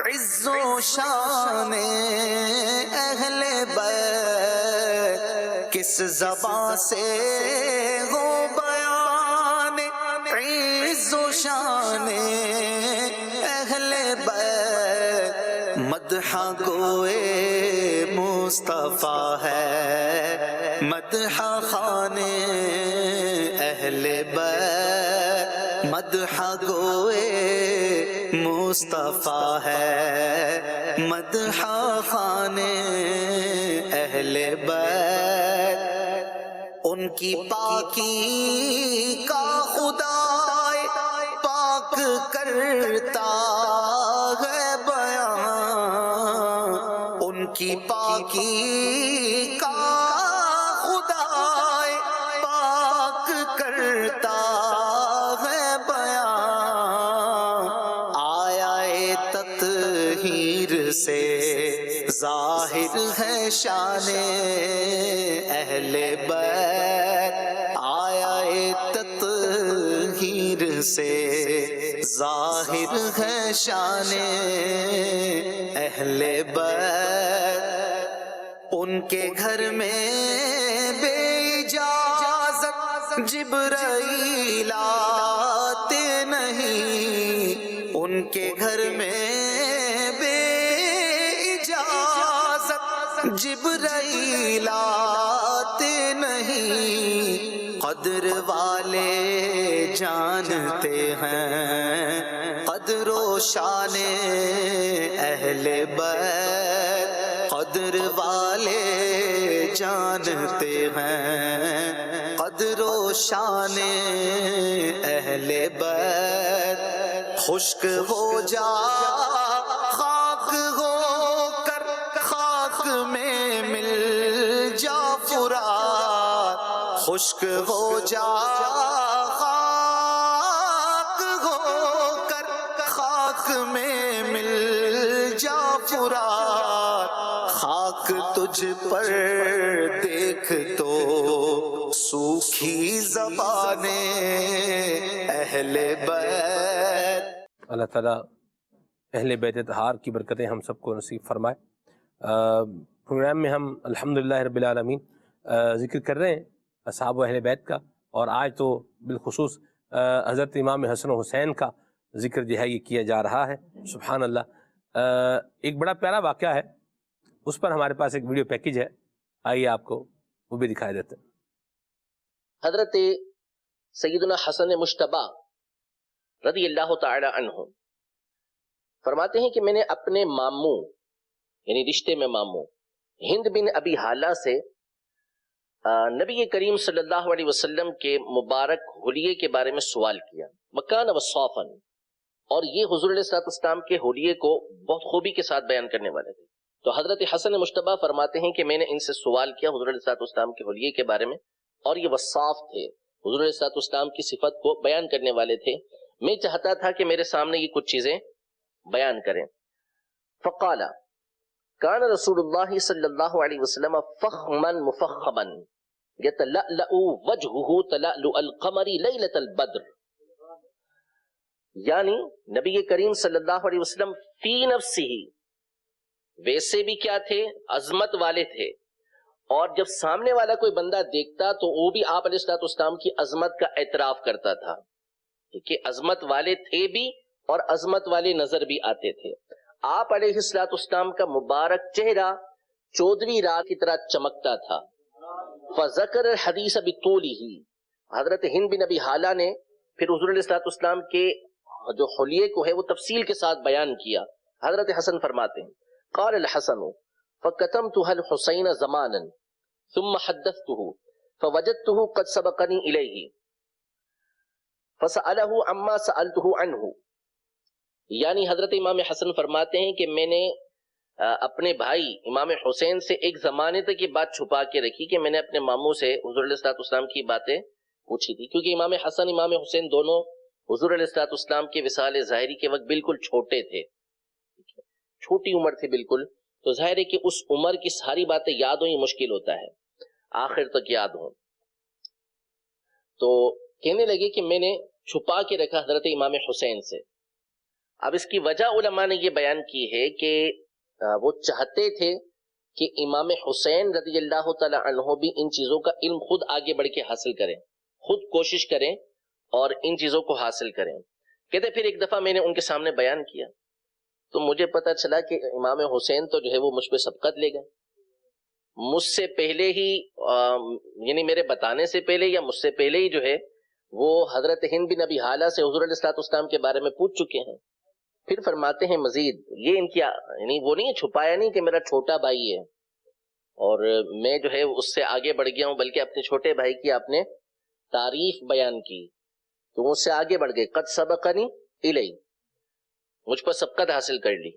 عز و شان اہل بیت، کس زبان سے ہو بیان عز و شان اہل بیت، مدح گوئے مصطفیٰ ہے، مدح خانے اہل بیت، مدح گوئے مصطفیٰ ہے، مدح خانے اہل بیت، ان کی پاکی کا خدا پاک کرتا ہے بیان، ان کی پاکی کا خدا پاک کرتا ہے بیان، آیا تطہیر سے ظاہر ہے شان اہل بیت، آیا تطہیر سے ظاہر ہے شان اہل بیت، ان کے گھر میں بے اجازت جبرائیل آتے نہیں، ان کے گھر میں بے اجازت جبرائیل آتے نہیں، قدر والے جانتے ہیں قدر و شان اہل بیت، قدر والے جانتے ہیں قدر و شان اہل بیت، خشک ہو جا خاک ہو کر خاک میں مل جا فرات، خشک ہو جا خاک ہو کر خاک میں مل جا فرات، خاک تجھ پر دیکھ تو سوکھی زبانیں اہل بیت۔ اللہ تعالیٰ اہل بیت اطہار کی برکتیں ہم سب کو نصیب فرمائے۔ پروگرام میں ہم الحمدللہ رب العالمین ذکر کر رہے ہیں اصحاب و اہل بیت کا، اور آج تو بالخصوص حضرت امام حسن و حسین کا ذکر جو ہے یہ کیا جا رہا ہے۔ سبحان اللہ، ایک بڑا پیارا واقعہ ہے، اس پر ہمارے پاس ایک ویڈیو پیکیج ہے، آئیے آپ کو وہ بھی دکھائی دیتے ہیں۔ حضرت سیدنا حسن مجتبی رضی اللہ تعالی عنہ فرماتے ہیں کہ میں نے اپنے ماموں یعنی رشتے میں ماموں ہند بن ابی حالہ سے نبی کریم صلی اللہ علیہ وسلم کے مبارک حلیے کے بارے میں سوال کیا، مکان وصافن، اور یہ حضور علیہ الصلوۃ والسلام کے حلیے کو بہت خوبی کے ساتھ بیان کرنے والے تھے. تو حضرت حسن مشتبہ فرماتے ہیں کہ میں نے ان سے سوال کیا حضور علیہ الصلوۃ والسلام کے حلیے کے بارے میں، اور یہ وصاف تھے، حضور علیہ الصلوۃ والسلام کی صفت کو بیان کرنے والے تھے. میں چاہتا تھا کہ میرے سامنے یہ کچھ چیزیں بیان کریں. فقال کان رسول اللہ صلی اللہ علیہ وسلم فخما مفخما یتلألأ وجهه تلألؤ القمر لیلۃ البدر. یعنی نبی کریم صلی اللہ علیہ وسلم فی نفسہ ویسے بھی کیا تھے، عظمت والے تھے، اور جب سامنے والا کوئی بندہ دیکھتا تو وہ بھی آپ علیہ الصلوۃ والسلام کی عظمت کا اعتراف کرتا تھا کہ عظمت والے تھے بھی اور عظمت والے نظر بھی آتے تھے. آپ علیہ الصلوۃ والسلام کا مبارک چہرہ 14ویں رات کی طرح چمکتا تھا. فذکر الحدیث بطولہ، حضرت ہند بن ابی حالہ نے پھر حضور علیہ الصلوۃ والسلام کے جو حلیے کو ہے وہ تفصیل کے ساتھ بیان کیا. حضرت حسن فرماتے ہیں قال الحسن فکتمتها الحسین زمانا ثم حدثته فوجدته قد سبقني الیہ فسألہ عما سألته عنہ. یعنی حضرت امام حسن فرماتے ہیں کہ میں نے اپنے بھائی امام حسین سے ایک زمانے تک یہ بات چھپا کے رکھی کہ میں نے اپنے ماموں سے حضور علیہ الصلوۃ والسلام کی باتیں پوچھی تھی، کیونکہ امام حسن امام حسین دونوں حضور علیہ الصلوۃ والسلام کے وصال ظاہری کے وقت بالکل چھوٹے تھے، چھوٹی عمر تھی بالکل. تو ظاہر ہے کہ اس عمر کی ساری باتیں یاد ہوں یہ مشکل ہوتا ہے، آخر تک یاد ہوں. تو کہنے لگے کہ میں نے چھپا کے رکھا حضرت امام حسین سے. اب اس کی وجہ علماء نے یہ بیان کی ہے کہ وہ چاہتے تھے کہ امام حسین رضی اللہ تعالی عنہ بھی ان چیزوں کا علم خود آگے بڑھ کے حاصل کریں، خود کوشش کریں اور ان چیزوں کو حاصل کریں. کہتے پھر ایک دفعہ میں نے ان کے سامنے بیان کیا تو مجھے پتا چلا کہ امام حسین تو جو ہے وہ مجھ پہ سبقت لے گئے. مجھ سے پہلے ہی یعنی میرے بتانے سے پہلے یا مجھ سے پہلے ہی جو ہے وہ حضرت ہند بن ابی حالہ سے حضور علیہ الصلوۃ والسلام کے بارے میں پوچھ چکے ہیں. پھر فرماتے ہیں مزید یہ ان کی یعنی وہ نہیں چھپایا نہیں کہ میرا چھوٹا بھائی ہے اور میں جو ہے اس سے آگے بڑھ گیا ہوں، بلکہ اپنے چھوٹے بھائی کی آپ نے تعریف بیان کی تو مجھ سے آگے بڑھ گئے. قد سبقنی الی، مجھ پر سبقت حاصل کر لی.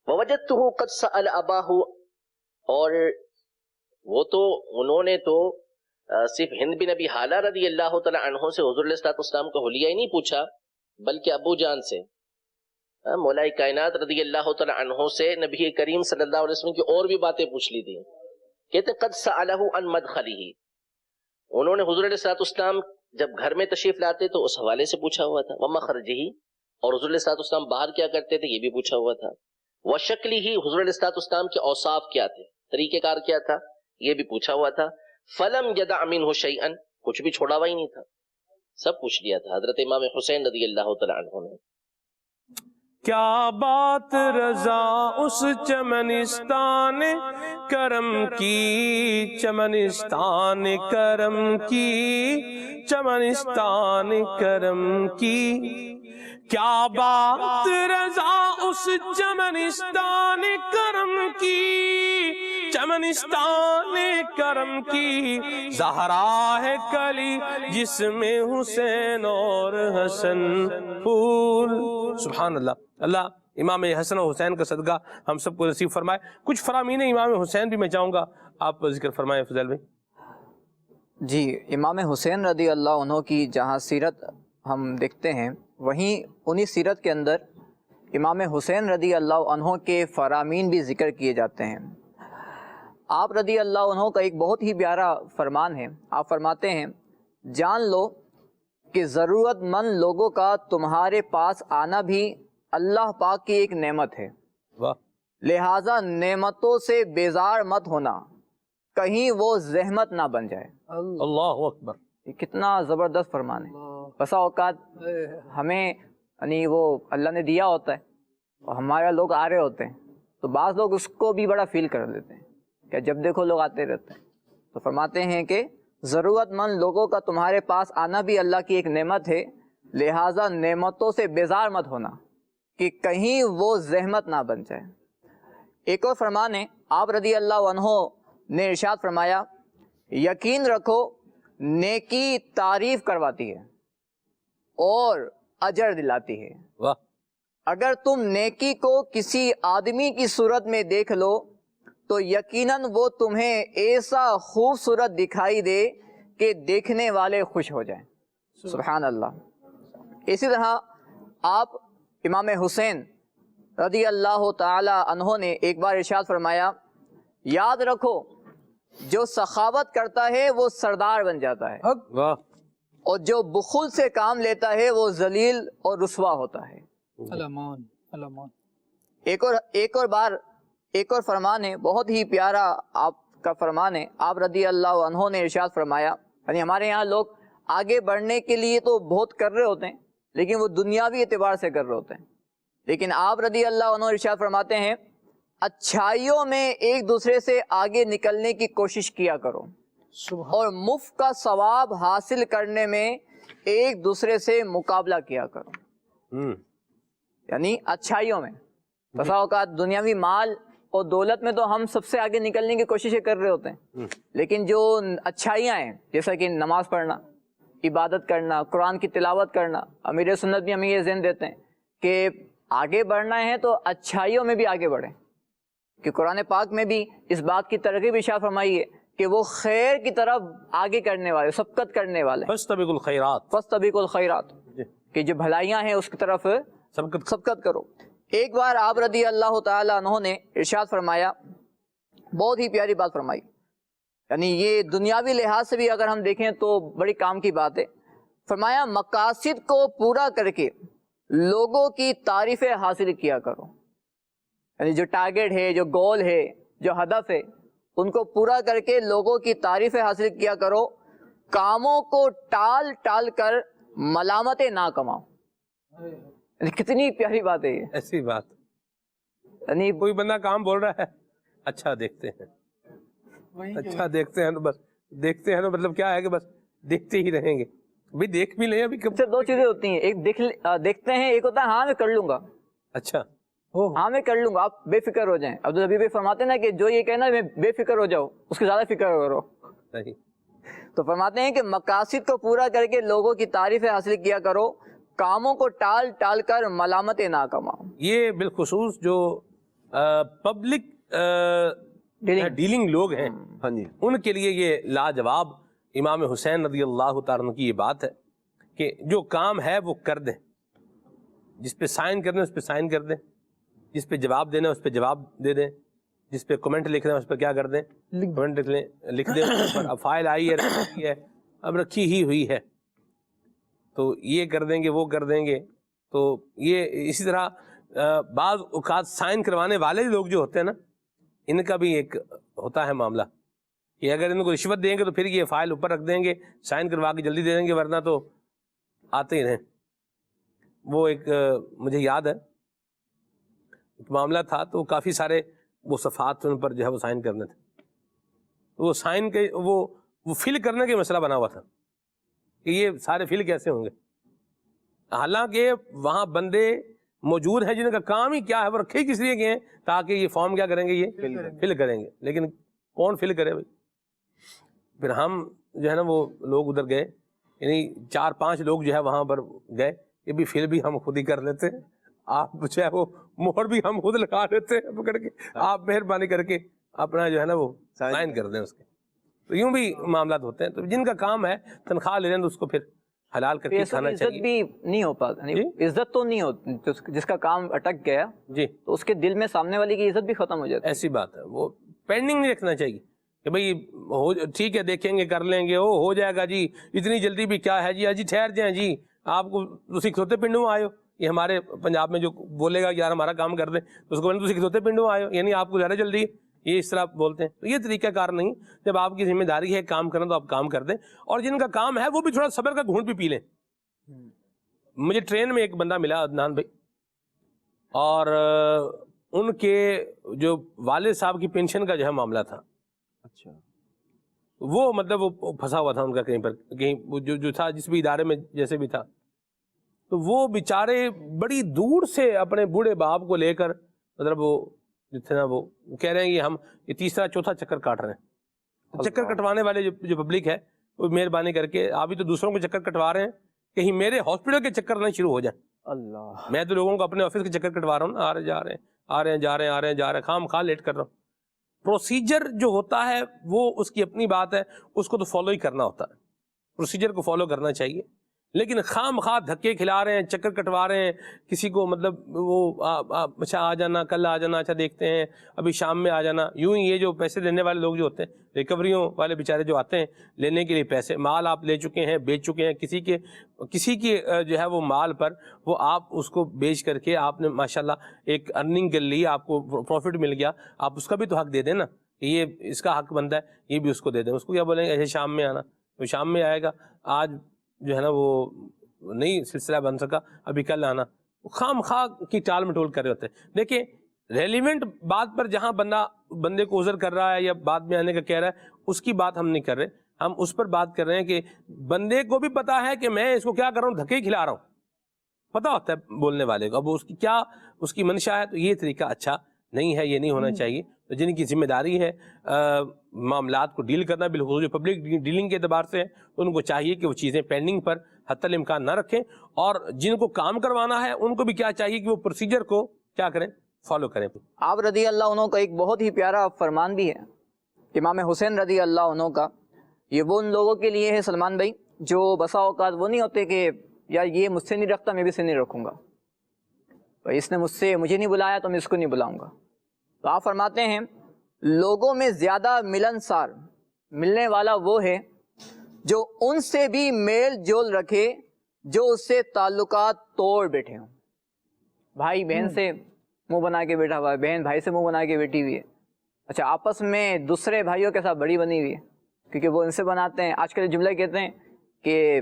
ووجدتہ قد سأل اباہ، اور وہ تو انہوں نے تو صرف ہند بن ابی حالہ رضی اللہ تعالی عنہ سے حضور علیہ الصلوۃ والسلام کا حلیہ ہی نہیں پوچھا، بلکہ ابو جان سے مولا کائنات رضی اللہ تعالی عنہ سے نبی کریم صلی اللہ علیہ وسلم کی اور بھی باتیں پوچھ لی تھی. کہتے قد سألہ عن مدخلہ، انہوں نے حضور علیہ الصلوۃ والسلام جب گھر میں تشریف لاتے تو اس حوالے سے پوچھا ہوا تھا. ومخرجہ، اور حضور علیہ الصلوۃ والسلام باہر کیا کرتے تھے یہ بھی پوچھا ہوا تھا. وشکلہ، حضور علیہ الصلوۃ والسلام کے اوصاف کیا تھے، طریقہ کار کیا تھا یہ بھی پوچھا ہوا تھا. فلم یدع منہ شیئا، کچھ بھی چھوڑا ہوا ہی نہیں تھا، سب پوچھ لیا تھا حضرت امام حسین رضی اللہ تعالی عنہ نے. کیا بات رضا اس چمنستان کرم کی، چمنستان کرم کی، چمنستان کرم کی. کیا بات رضا اس چمنستان کرم کی، چمنستان کرم کی. زہرا ہے کلی جس میں حسین اور حسن پھول. سبحان اللہ. اللہ امام حسن و حسین کا صدقہ ہم سب کو نصیب فرمائے. کچھ فرامین امام حسین بھی میں چاہوں گا آپ ذکر فرمائیں فضل بھائی. جی، امام حسین رضی اللہ عنہ کی جہاں سیرت ہم دیکھتے ہیں وہیں انہی سیرت کے اندر امام حسین رضی اللہ عنہ کے فرامین بھی ذکر کیے جاتے ہیں. آپ رضی اللہ عنہ کا ایک بہت ہی پیارا فرمان ہے. آپ فرماتے ہیں جان لو کہ ضرورت مند لوگوں کا تمہارے پاس آنا بھی اللہ پاک کی ایک نعمت ہے، لہٰذا نعمتوں سے بیزار مت ہونا، کہیں وہ زحمت نہ بن جائے. اللہ اکبر. یہ کتنا زبردست فرمان ہے. بسا اوقات ہمیں یعنی وہ اللہ نے دیا ہوتا ہے اور ہمارے لوگ آ رہے ہوتے ہیں تو بعض لوگ اس کو بھی بڑا فیل کر لیتے ہیں کہ جب دیکھو لوگ آتے رہتے ہیں. تو فرماتے ہیں کہ ضرورت مند لوگوں کا تمہارے پاس آنا بھی اللہ کی ایک نعمت ہے، لہٰذا نعمتوں سے بیزار مت ہونا کہ کہیں وہ زحمت نہ بن جائے. ایک اور فرمان ہے، آپ رضی اللہ عنہ نے ارشاد فرمایا یقین رکھو نیکی تعریف کرواتی ہے اور اجر دلاتی ہے۔ واہ۔ اگر تم نیکی کو کسی آدمی کی صورت میں دیکھ لو تو یقیناً وہ تمہیں ایسا خوبصورت دکھائی دے کہ دیکھنے والے خوش ہو جائیں۔ سبحان اللہ۔ اسی طرح آپ امام حسین رضی اللہ تعالی عنہ نے ایک بار ارشاد فرمایا، یاد رکھو جو سخاوت کرتا ہے وہ سردار بن جاتا ہے، واہ۔ اور جو بخل سے کام لیتا ہے وہ ذلیل اور رسوا ہوتا ہے۔ الامان الامان۔ ایک اور فرمان ہے، بہت ہی پیارا آپ کا فرمان ہے۔ آپ رضی اللہ عنہ نے ارشاد فرمایا، یعنی ہمارے یہاں لوگ آگے بڑھنے کے لیے تو بہت کر رہے ہوتے ہیں لیکن وہ دنیاوی اعتبار سے کر رہے ہوتے ہیں، لیکن آپ رضی اللہ عنہ ارشاد فرماتے ہیں اچھائیوں میں ایک دوسرے سے آگے نکلنے کی کوشش کیا کرو اور مفت کا ثواب حاصل کرنے میں ایک دوسرے سے مقابلہ کیا کرو۔ یعنی اچھائیوں میں، بسا اوقات دنیاوی مال اور دولت میں تو ہم سب سے آگے نکلنے کی کوششیں کر رہے ہوتے ہیں، لیکن جو اچھائیاں ہیں جیسا کہ نماز پڑھنا، عبادت کرنا، قرآن کی تلاوت کرنا، امیر سنت بھی ہمیں یہ ذہن دیتے ہیں کہ آگے بڑھنا ہے تو اچھائیوں میں بھی آگے بڑھیں، کہ قرآن پاک میں بھی اس بات کی ترغیب ارشاد فرمائی ہے کہ وہ خیر کی طرف آگے کرنے والے، سبقت کرنے والے، فاستبقوا الخیرات، فاستبقوا الخیرات، کہ جو بھلائیاں ہیں اس کی طرف سبقت کرو۔ ایک بار آپ رضی اللہ تعالی عنہ نے ارشاد فرمایا، بہت ہی پیاری بات فرمائی، یعنی یہ دنیاوی لحاظ سے بھی اگر ہم دیکھیں تو بڑی کام کی بات ہے۔ فرمایا مقاصد کو پورا کر کے لوگوں کی تعریفیں حاصل کیا کرو، یعنی جو ٹارگیٹ ہے، جو گول ہے، جو ہدف ہے، ان کو پورا کر کے لوگوں کی تعریفیں حاصل کیا کرو، کاموں کو ٹال ٹال کر ملامتیں نہ کماؤ۔ کتنی پیاری بات ہے یہ، ایسی بات، یعنی کوئی بندہ کام بول رہا ہے، اچھا دیکھتے ہیں، اچھا دیکھتے ہیں تو بس دیکھتے ہیں تو مطلب کیا ہے کہ بس دیکھتے ہی رہیں گے، بھی دیکھ بھی لیں ابھی کب۔ دو چیزیں ہوتی ہیں، ایک دیکھتے ہیں، ایک ہوتا ہے ہاں میں کر لوں گا، اچھا ہاں میں کر لوں گا، آپ بے فکر ہو جائیں۔ عبدالحبیب فرماتے ہیں نا کہ جو یہ کہنا میں بے فکر ہو جاؤ اس کی زیادہ فکر کرو۔ صحیح۔ تو فرماتے ہیں کہ مقاصد کو پورا کر کے لوگوں کی تعریفیں حاصل کیا کرو، کاموں کو ٹال ٹال کر ملامتیں نہ کماؤ۔ یہ بالخصوص جو پبلک ڈیلنگ لوگ ہیں، ہاں جی، ان کے لیے یہ لاجواب امام حسین رضی اللہ تعالیٰ عنہ کی یہ بات ہے کہ جو کام ہے وہ کر دیں، جس پہ سائن کرنا ہے اس پہ سائن کر دیں، جس پہ جواب دینا ہے اس پہ جواب دے دیں، جس پہ کمنٹ لکھنا ہے اس پہ کیا کر دیں، کمنٹ لکھ دیں۔ اب فائل آئی ہے، اب رکھی ہی ہوئی ہے تو یہ کر دیں گے، وہ کر دیں گے۔ تو یہ اسی طرح بعض اوقات سائن کروانے والے لوگ جو ہوتے ہیں نا، ان کا بھی ایک ہوتا ہے معاملہ کہ اگر ان کو رشوت دیں گے تو پھر یہ فائل اوپر رکھ دیں گے، سائن کروا کے جلدی دے دیں گے، ورنہ تو آتے ہی رہیں۔ وہ ایک مجھے یاد ہے ایک معاملہ تھا، تو کافی سارے وہ صفحات ان پر جو ہے وہ سائن کرنے تھے، وہ سائن کے وہ فل کرنے کے مسئلہ بنا ہوا تھا کہ یہ سارے فل کیسے ہوں گے، حالانکہ وہاں بندے موجود ہیں جن کا کام ہی کیا ہے، وہ رکھے کس لیے گئے ہیں تاکہ یہ فارم کیا کریں گے، یہ فل کریں گے، لیکن کون فل کرے بھائی؟ پھر ہم جو ہے نا وہ لوگ ادھر گئے، یعنی 4-5 لوگ جو ہے وہاں پر گئے کہ بھی فل بھی ہم خود ہی کر لیتے ہیں، آپ جو ہے وہ مہر بھی ہم خود لگا دیتے ہیں پکڑ کے، آپ مہربانی کر کے اپنا جو ہے نا وہ سائن کر دیں اس کے۔ تو یوں بھی معاملات ہوتے ہیں، تو جن کا کام ہے تنخواہ لے لیں تو اس کو پھر حلال کر کے کھانا چاہیے۔ عزت بھی نہیں ہو پاتی، عزت تو نہیں ہوتی، جس کا کام اٹک گیا جی تو اس کے دل میں سامنے والی کی عزت بھی ختم ہو جاتی ہے۔ ایسی بات ہے، وہ پینڈنگ نہیں رکھنا چاہیے کہ بھئی ٹھیک ہے دیکھیں گے کر لیں گے، ہو جائے گا جی، اتنی جلدی بھی کیا ہے جی، ٹھہر جائیں جی، آپ کو تسی کھوتے پنڈوں آئے ہو، یہ ہمارے پنجاب میں جو بولے گا یار ہمارا کام کر دیں تو اس کو تسی کھوتے پنڈوں آئے ہو، یعنی آپ کو زیادہ جلدی، یہ اس طرح بولتے ہیں۔ تو یہ طریقہ کار نہیں، جب آپ کی ذمہ داری ہے کام کرنا تو آپ کام کر دیں، اور جن کا کام ہے وہ بھی تھوڑا صبر کا گھونٹ بھی پی لیں۔ مجھے ٹرین میں ایک بندہ ملا، عدنان بھائی، اور ان کے جو والد صاحب کی پینشن کا جو ہے معاملہ تھا، اچھا وہ مطلب وہ پھنسا ہوا تھا ان کا کہیں پر، کہیں جو تھا جس بھی ادارے میں جیسے بھی تھا، تو وہ بیچارے بڑی دور سے اپنے بوڑھے باپ کو لے کر، مطلب وہ جو تھے نا وہ کہہ رہے ہیں کہ ہم یہ تیسرا چوتھا چکر کاٹ رہے ہیں۔ چکر کٹوانے والے جو پبلک ہے وہ مہربانی کر کے، آپ بھی تو دوسروں کو چکر کٹوا رہے ہیں، کہیں میرے ہاسپٹل کے چکر نہ شروع ہو جائیں. اللہ، میں تو لوگوں کو اپنے آفس کے چکر کٹوا رہا ہوں نا، آ رہے جا رہے ہیں، آ رہے ہیں جا رہے ہیں، آ رہے ہیں جا رہے ہیں، خام خواہ لیٹ کر رہا ہوں. پروسیجر جو ہوتا ہے وہ اس کی اپنی بات ہے، اس کو تو فالو ہی کرنا ہوتا ہے، پروسیجر کو فالو کرنا چاہیے. لیکن خام خواہ دھکے کھلا رہے ہیں، چکر کٹوا رہے ہیں کسی کو، مطلب وہ اچھا آ جانا، کل آ جانا، اچھا دیکھتے ہیں ابھی شام میں آ جانا. یوں ہی یہ جو پیسے دینے والے لوگ جو ہوتے ہیں، ریکوریوں والے بیچارے جو آتے ہیں لینے کے لیے پیسے، مال آپ لے چکے ہیں، بیچ چکے ہیں، کسی کی جو ہے وہ مال پر وہ آپ اس کو بیچ کر کے آپ نے ماشاءاللہ ایک ارننگ کر لی، آپ کو پروفٹ مل گیا، آپ اس کا بھی تو حق دے دیں نا. یہ اس کا حق بنتا ہے، یہ بھی اس کو دے دیں. اس کو کیا بولیں گے ایسے شام میں آنا، تو شام میں آئے گا، آج جو ہے نا وہ نہیں سلسلہ بن سکا، ابھی کل آنا. خام خواہ کی ٹال مٹول کر رہے ہوتے ہیں. دیکھیں ریلیونٹ بات پر جہاں بندے کو عذر کر رہا ہے یا بعد میں آنے کا کہہ رہا ہے، اس کی بات ہم نہیں کر رہے. ہم اس پر بات کر رہے ہیں کہ بندے کو بھی پتا ہے کہ میں اس کو کیا کر رہا ہوں، دھکے کھلا رہا ہوں، پتا ہوتا ہے بولنے والے کو. اب اس کی کیا اس کی منشا ہے، تو یہ طریقہ اچھا نہیں ہے، یہ نہیں ہونا چاہیے. تو جن کی ذمہ داری ہے معاملات کو ڈیل کرنا، بالخصوص جو پبلک ڈیلنگ کے اعتبار سے ان کو چاہیے کہ وہ چیزیں پینڈنگ پر حتی الامکان نہ رکھیں، اور جن کو کام کروانا ہے ان کو بھی کیا چاہیے کہ وہ پروسیجر کو کیا کریں، فالو کریں. آپ رضی اللہ عنہ کا ایک بہت ہی پیارا فرمان بھی ہے امام حسین رضی اللہ عنہ کا. یہ وہ ان لوگوں کے لیے ہے سلمان بھائی جو بسا اوقات وہ نہیں ہوتے کہ یار یہ مجھ سے نہیں رکھتا، میں بھی سے نہیں رکھوں گا، اس نے مجھے نہیں بلایا تو میں اس کو نہیں بلاؤں گا. تو آپ فرماتے ہیں لوگوں میں زیادہ ملنسار ملنے والا وہ ہے جو ان سے بھی میل جول رکھے جو اس سے تعلقات توڑ بیٹھے ہوں. بھائی بہن سے منہ بنا کے بیٹھا ہوا ہے، بہن بھائی سے منہ بنا کے بیٹھی ہوئی ہے، اچھا آپس میں دوسرے بھائیوں کے ساتھ بڑی بنی ہوئی ہے کیونکہ وہ ان سے بناتے ہیں. آج کل جملے کہتے ہیں کہ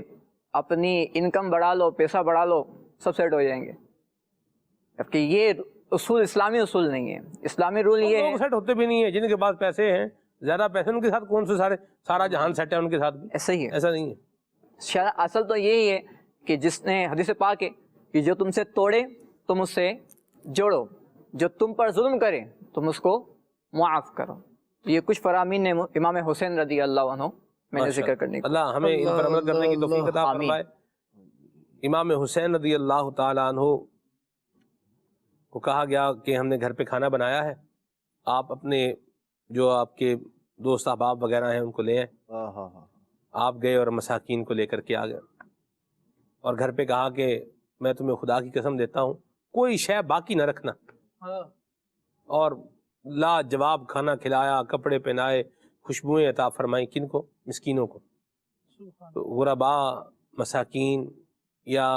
اپنی انکم بڑھا لو، پیسہ بڑھا لو، سب سیٹ ہو جائیں گے. جبکہ یہ اصول اسلامی اصول نہیں ہے. اسلامی رول یہ ہے، سیٹ ہوتے بھی نہیں ہیں. جن کے پاس پیسے ہیں، زیادہ پیسے، ان کے ساتھ کون سے سارا جہان سیٹ ہے، ان کے ساتھ ایسا ہی ہے. ایسا نہیں ہے. اصل تو یہی ہے کہ جس نے حدیث پاک ہے کہ جو تم سے توڑے تم اس سے جوڑو، جو تم پر ظلم کرے تم اس کو معاف کرو. یہ کچھ فرامین نے امام حسین رضی اللہ عنہ میں نے ذکر کرنے کو. اللہ ہمیں ان پر عمل کرنے کی توفیق عطا فرمائے. امام حسین رضی اللہ تعالی عنہ کو کہا گیا کہ ہم نے گھر پہ کھانا بنایا ہے، آپ اپنے جو آپ کے دوست احباب وغیرہ ہیں ان کو لے آئیں. آپ گئے اور مساکین کو لے کر کے آ گئے، اور گھر پہ کہا کہ میں تمہیں خدا کی قسم دیتا ہوں کوئی شے باقی نہ رکھنا. اور لاجواب کھانا کھلایا، کپڑے پہنائے، خوشبوئیں عطا فرمائیں. کن کو؟ مسکینوں کو. غرباء، مساکین، یا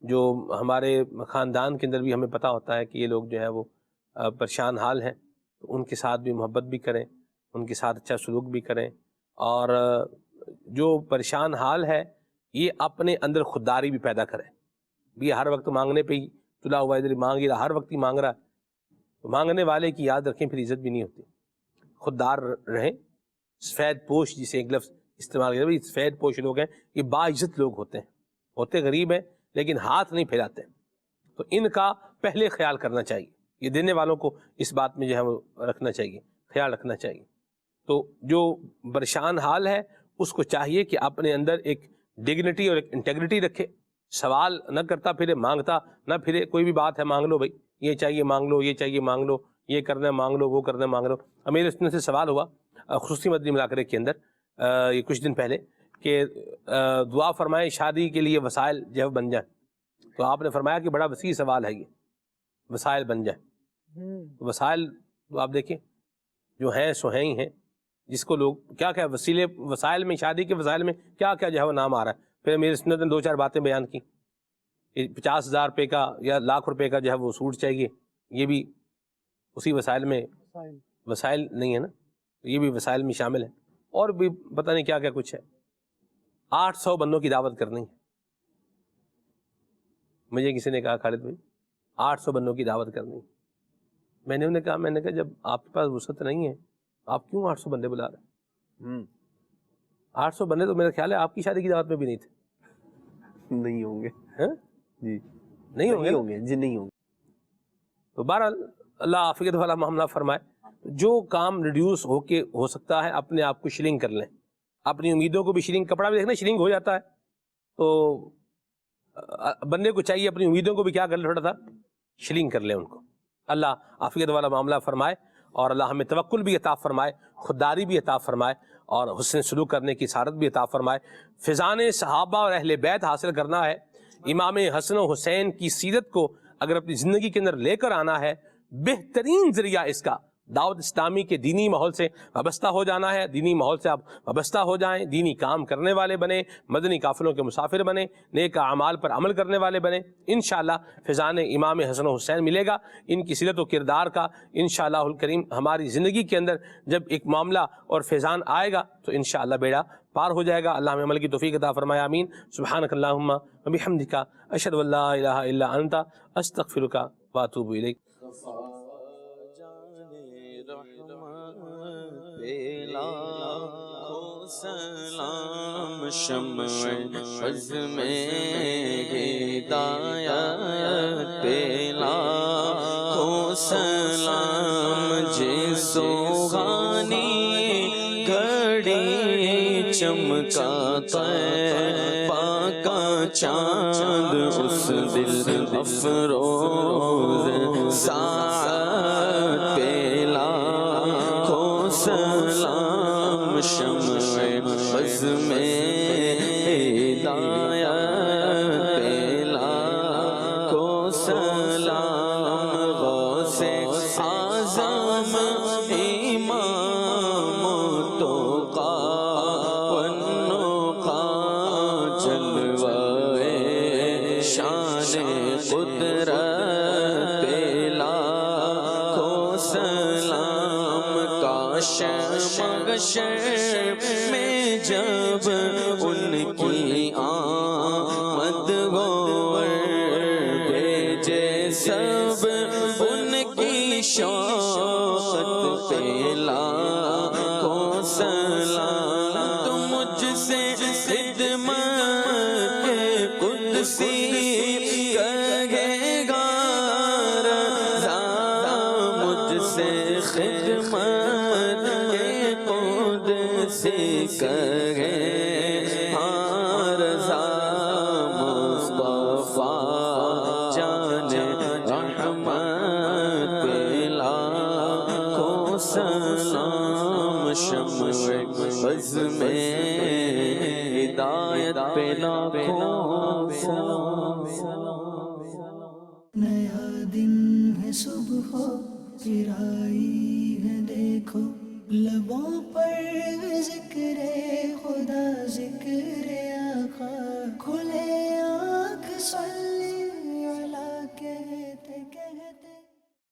جو ہمارے خاندان کے اندر بھی ہمیں پتہ ہوتا ہے کہ یہ لوگ جو ہے وہ پریشان حال ہیں، تو ان کے ساتھ بھی محبت بھی کریں، ان کے ساتھ اچھا سلوک بھی کریں. اور جو پریشان حال ہے یہ اپنے اندر خودداری بھی پیدا کرے. بھی ہر وقت مانگنے پہ ہی تلا ہوا ہے، مانگ ہی رہا، ہر وقت ہی مانگ رہا ہے، تو مانگنے والے کی یاد رکھیں پھر عزت بھی نہیں ہوتی. خوددار رہیں. سفید پوش جسے ایک لفظ استعمال کرتے ہیں، سفید پوش لوگ ہیں یہ باعزت لوگ ہوتے ہیں، ہوتے غریب ہیں لیکن ہاتھ نہیں پھیلاتے، تو ان کا پہلے خیال کرنا چاہیے. یہ دینے والوں کو اس بات میں جو ہے وہ رکھنا چاہیے، خیال رکھنا چاہیے. تو جو پریشان حال ہے اس کو چاہیے کہ اپنے اندر ایک ڈگنیٹی اور ایک انٹیگریٹی رکھے، سوال نہ کرتا پھرے، مانگتا نہ پھرے. کوئی بھی بات ہے مانگ لو بھائی، یہ چاہیے مانگ لو، یہ چاہیے مانگ لو، یہ کرنا ہے مانگ لو، وہ کرنا ہے مانگ لو. میرے سننے سے سوال ہوا خصوصی مدنی مذاکرے کے اندر یہ کچھ دن پہلے کہ دعا فرمائیں شادی کے لیے وسائل جو بن جائیں. تو آپ نے فرمایا کہ بڑا وسیع سوال ہے یہ، وسائل بن جائیں. وسائل تو آپ دیکھیں جو ہیں سو ہیں ہی ہیں، جس کو لوگ کیا کیا وسیلے، وسائل میں، شادی کے وسائل میں کیا کیا جو ہے وہ نام آ رہا ہے. پھر میرے سنت نے 2-4 باتیں بیان کی. 50,000 روپے کا یا لاکھ روپے کا جو ہے وہ سوٹ چاہیے، یہ بھی اسی وسائل میں، وسائل نہیں ہے نا، یہ بھی وسائل میں شامل ہے. اور بھی پتہ نہیں کیا کیا کچھ ہے. 800 بندوں کی دعوت کرنی ہے. مجھے کسی نے کہا خالد بھائی 800 بندوں کی دعوت کرنی ہے. میں نے انہیں کہا جب آپ کے پاس وسعت نہیں ہے آپ کیوں 800 بندے بلا رہے ہیں؟ 800 بندے تو میرا خیال ہے آپ کی شادی کی دعوت میں بھی نہیں تھے. نہیں ہوں گے جی، نہیں ہوں گے جی، نہیں ہوں گے. تو بہرحال اللہ عافیت والا معاملہ فرمائے. جو کام ریڈیوس ہو سکتا ہے اپنے آپ کو شرنک کر لیں. اپنی امیدوں کو بھی شرنک، کپڑا بھی دیکھنا شرنک ہو جاتا ہے، تو بندے کو چاہیے اپنی امیدوں کو بھی کیا کر لے، تھوڑا سا شلنگ کر لے ان کو. اللہ عافیت والا معاملہ فرمائے اور اللہ ہمیں توکل بھی عطا فرمائے، خودداری بھی عطا فرمائے اور حسن سلوک کرنے کی سعادت بھی عطا فرمائے. فیضان صحابہ اور اہل بیت حاصل کرنا ہے، امام حسن و حسین کی سیرت کو اگر اپنی زندگی کے اندر لے کر آنا ہے، بہترین ذریعہ اس کا دعوت اسلامی کے دینی ماحول سے وابستہ ہو جانا ہے. دینی ماحول سے آپ وابستہ ہو جائیں، دینی کام کرنے والے بنیں، مدنی قافلوں کے مسافر بنیں، نیک اعمال پر عمل کرنے والے بنیں. انشاءاللہ فیضان امام حسن و حسین ملے گا. ان کی سیرت و کردار کا انشاءاللہ الکریم ہماری زندگی کے اندر جب ایک معاملہ اور فیضان آئے گا تو انشاءاللہ بیڑا پار ہو جائے گا. اللہ ہمیں عمل کی توفیق عطا فرمائے. آمین. سبحانک اللہم و بحمدک اشہد ان لا الہ الا انت استغفرک و اتوب الیک. سلام شمع عزم ہدایت پہ لاکھوں سلام، جس سوہانی گھڑی چمکا طیبہ کا چاند، اس دل افروز ساعت پہ لاکھوں سلام، شمع عزم ہدایت پہ لاکھوں سلام، غوث اعظم امام التقیٰ والنقیٰ، جلوہ شان قدرت پہ لاکھوں سلام، کاش محشر میں جب ان کی آمد ہو، بھیجے سب ان کی شوقت پہ لاکھوں سلام، تو مجھ سے خدمت قدسی کہے گا رضا، مجھ سے خدمت قدسی کہے ہاں رضا، مصطفیٰ جان رحمت پہ لاکھوں سلام، شمع عزم ہدایت پہ لاکھوں سلام. نیا دن ہے صبح پھر آئی ہے دیکھو، لبوں پر ذکر خدا ذکر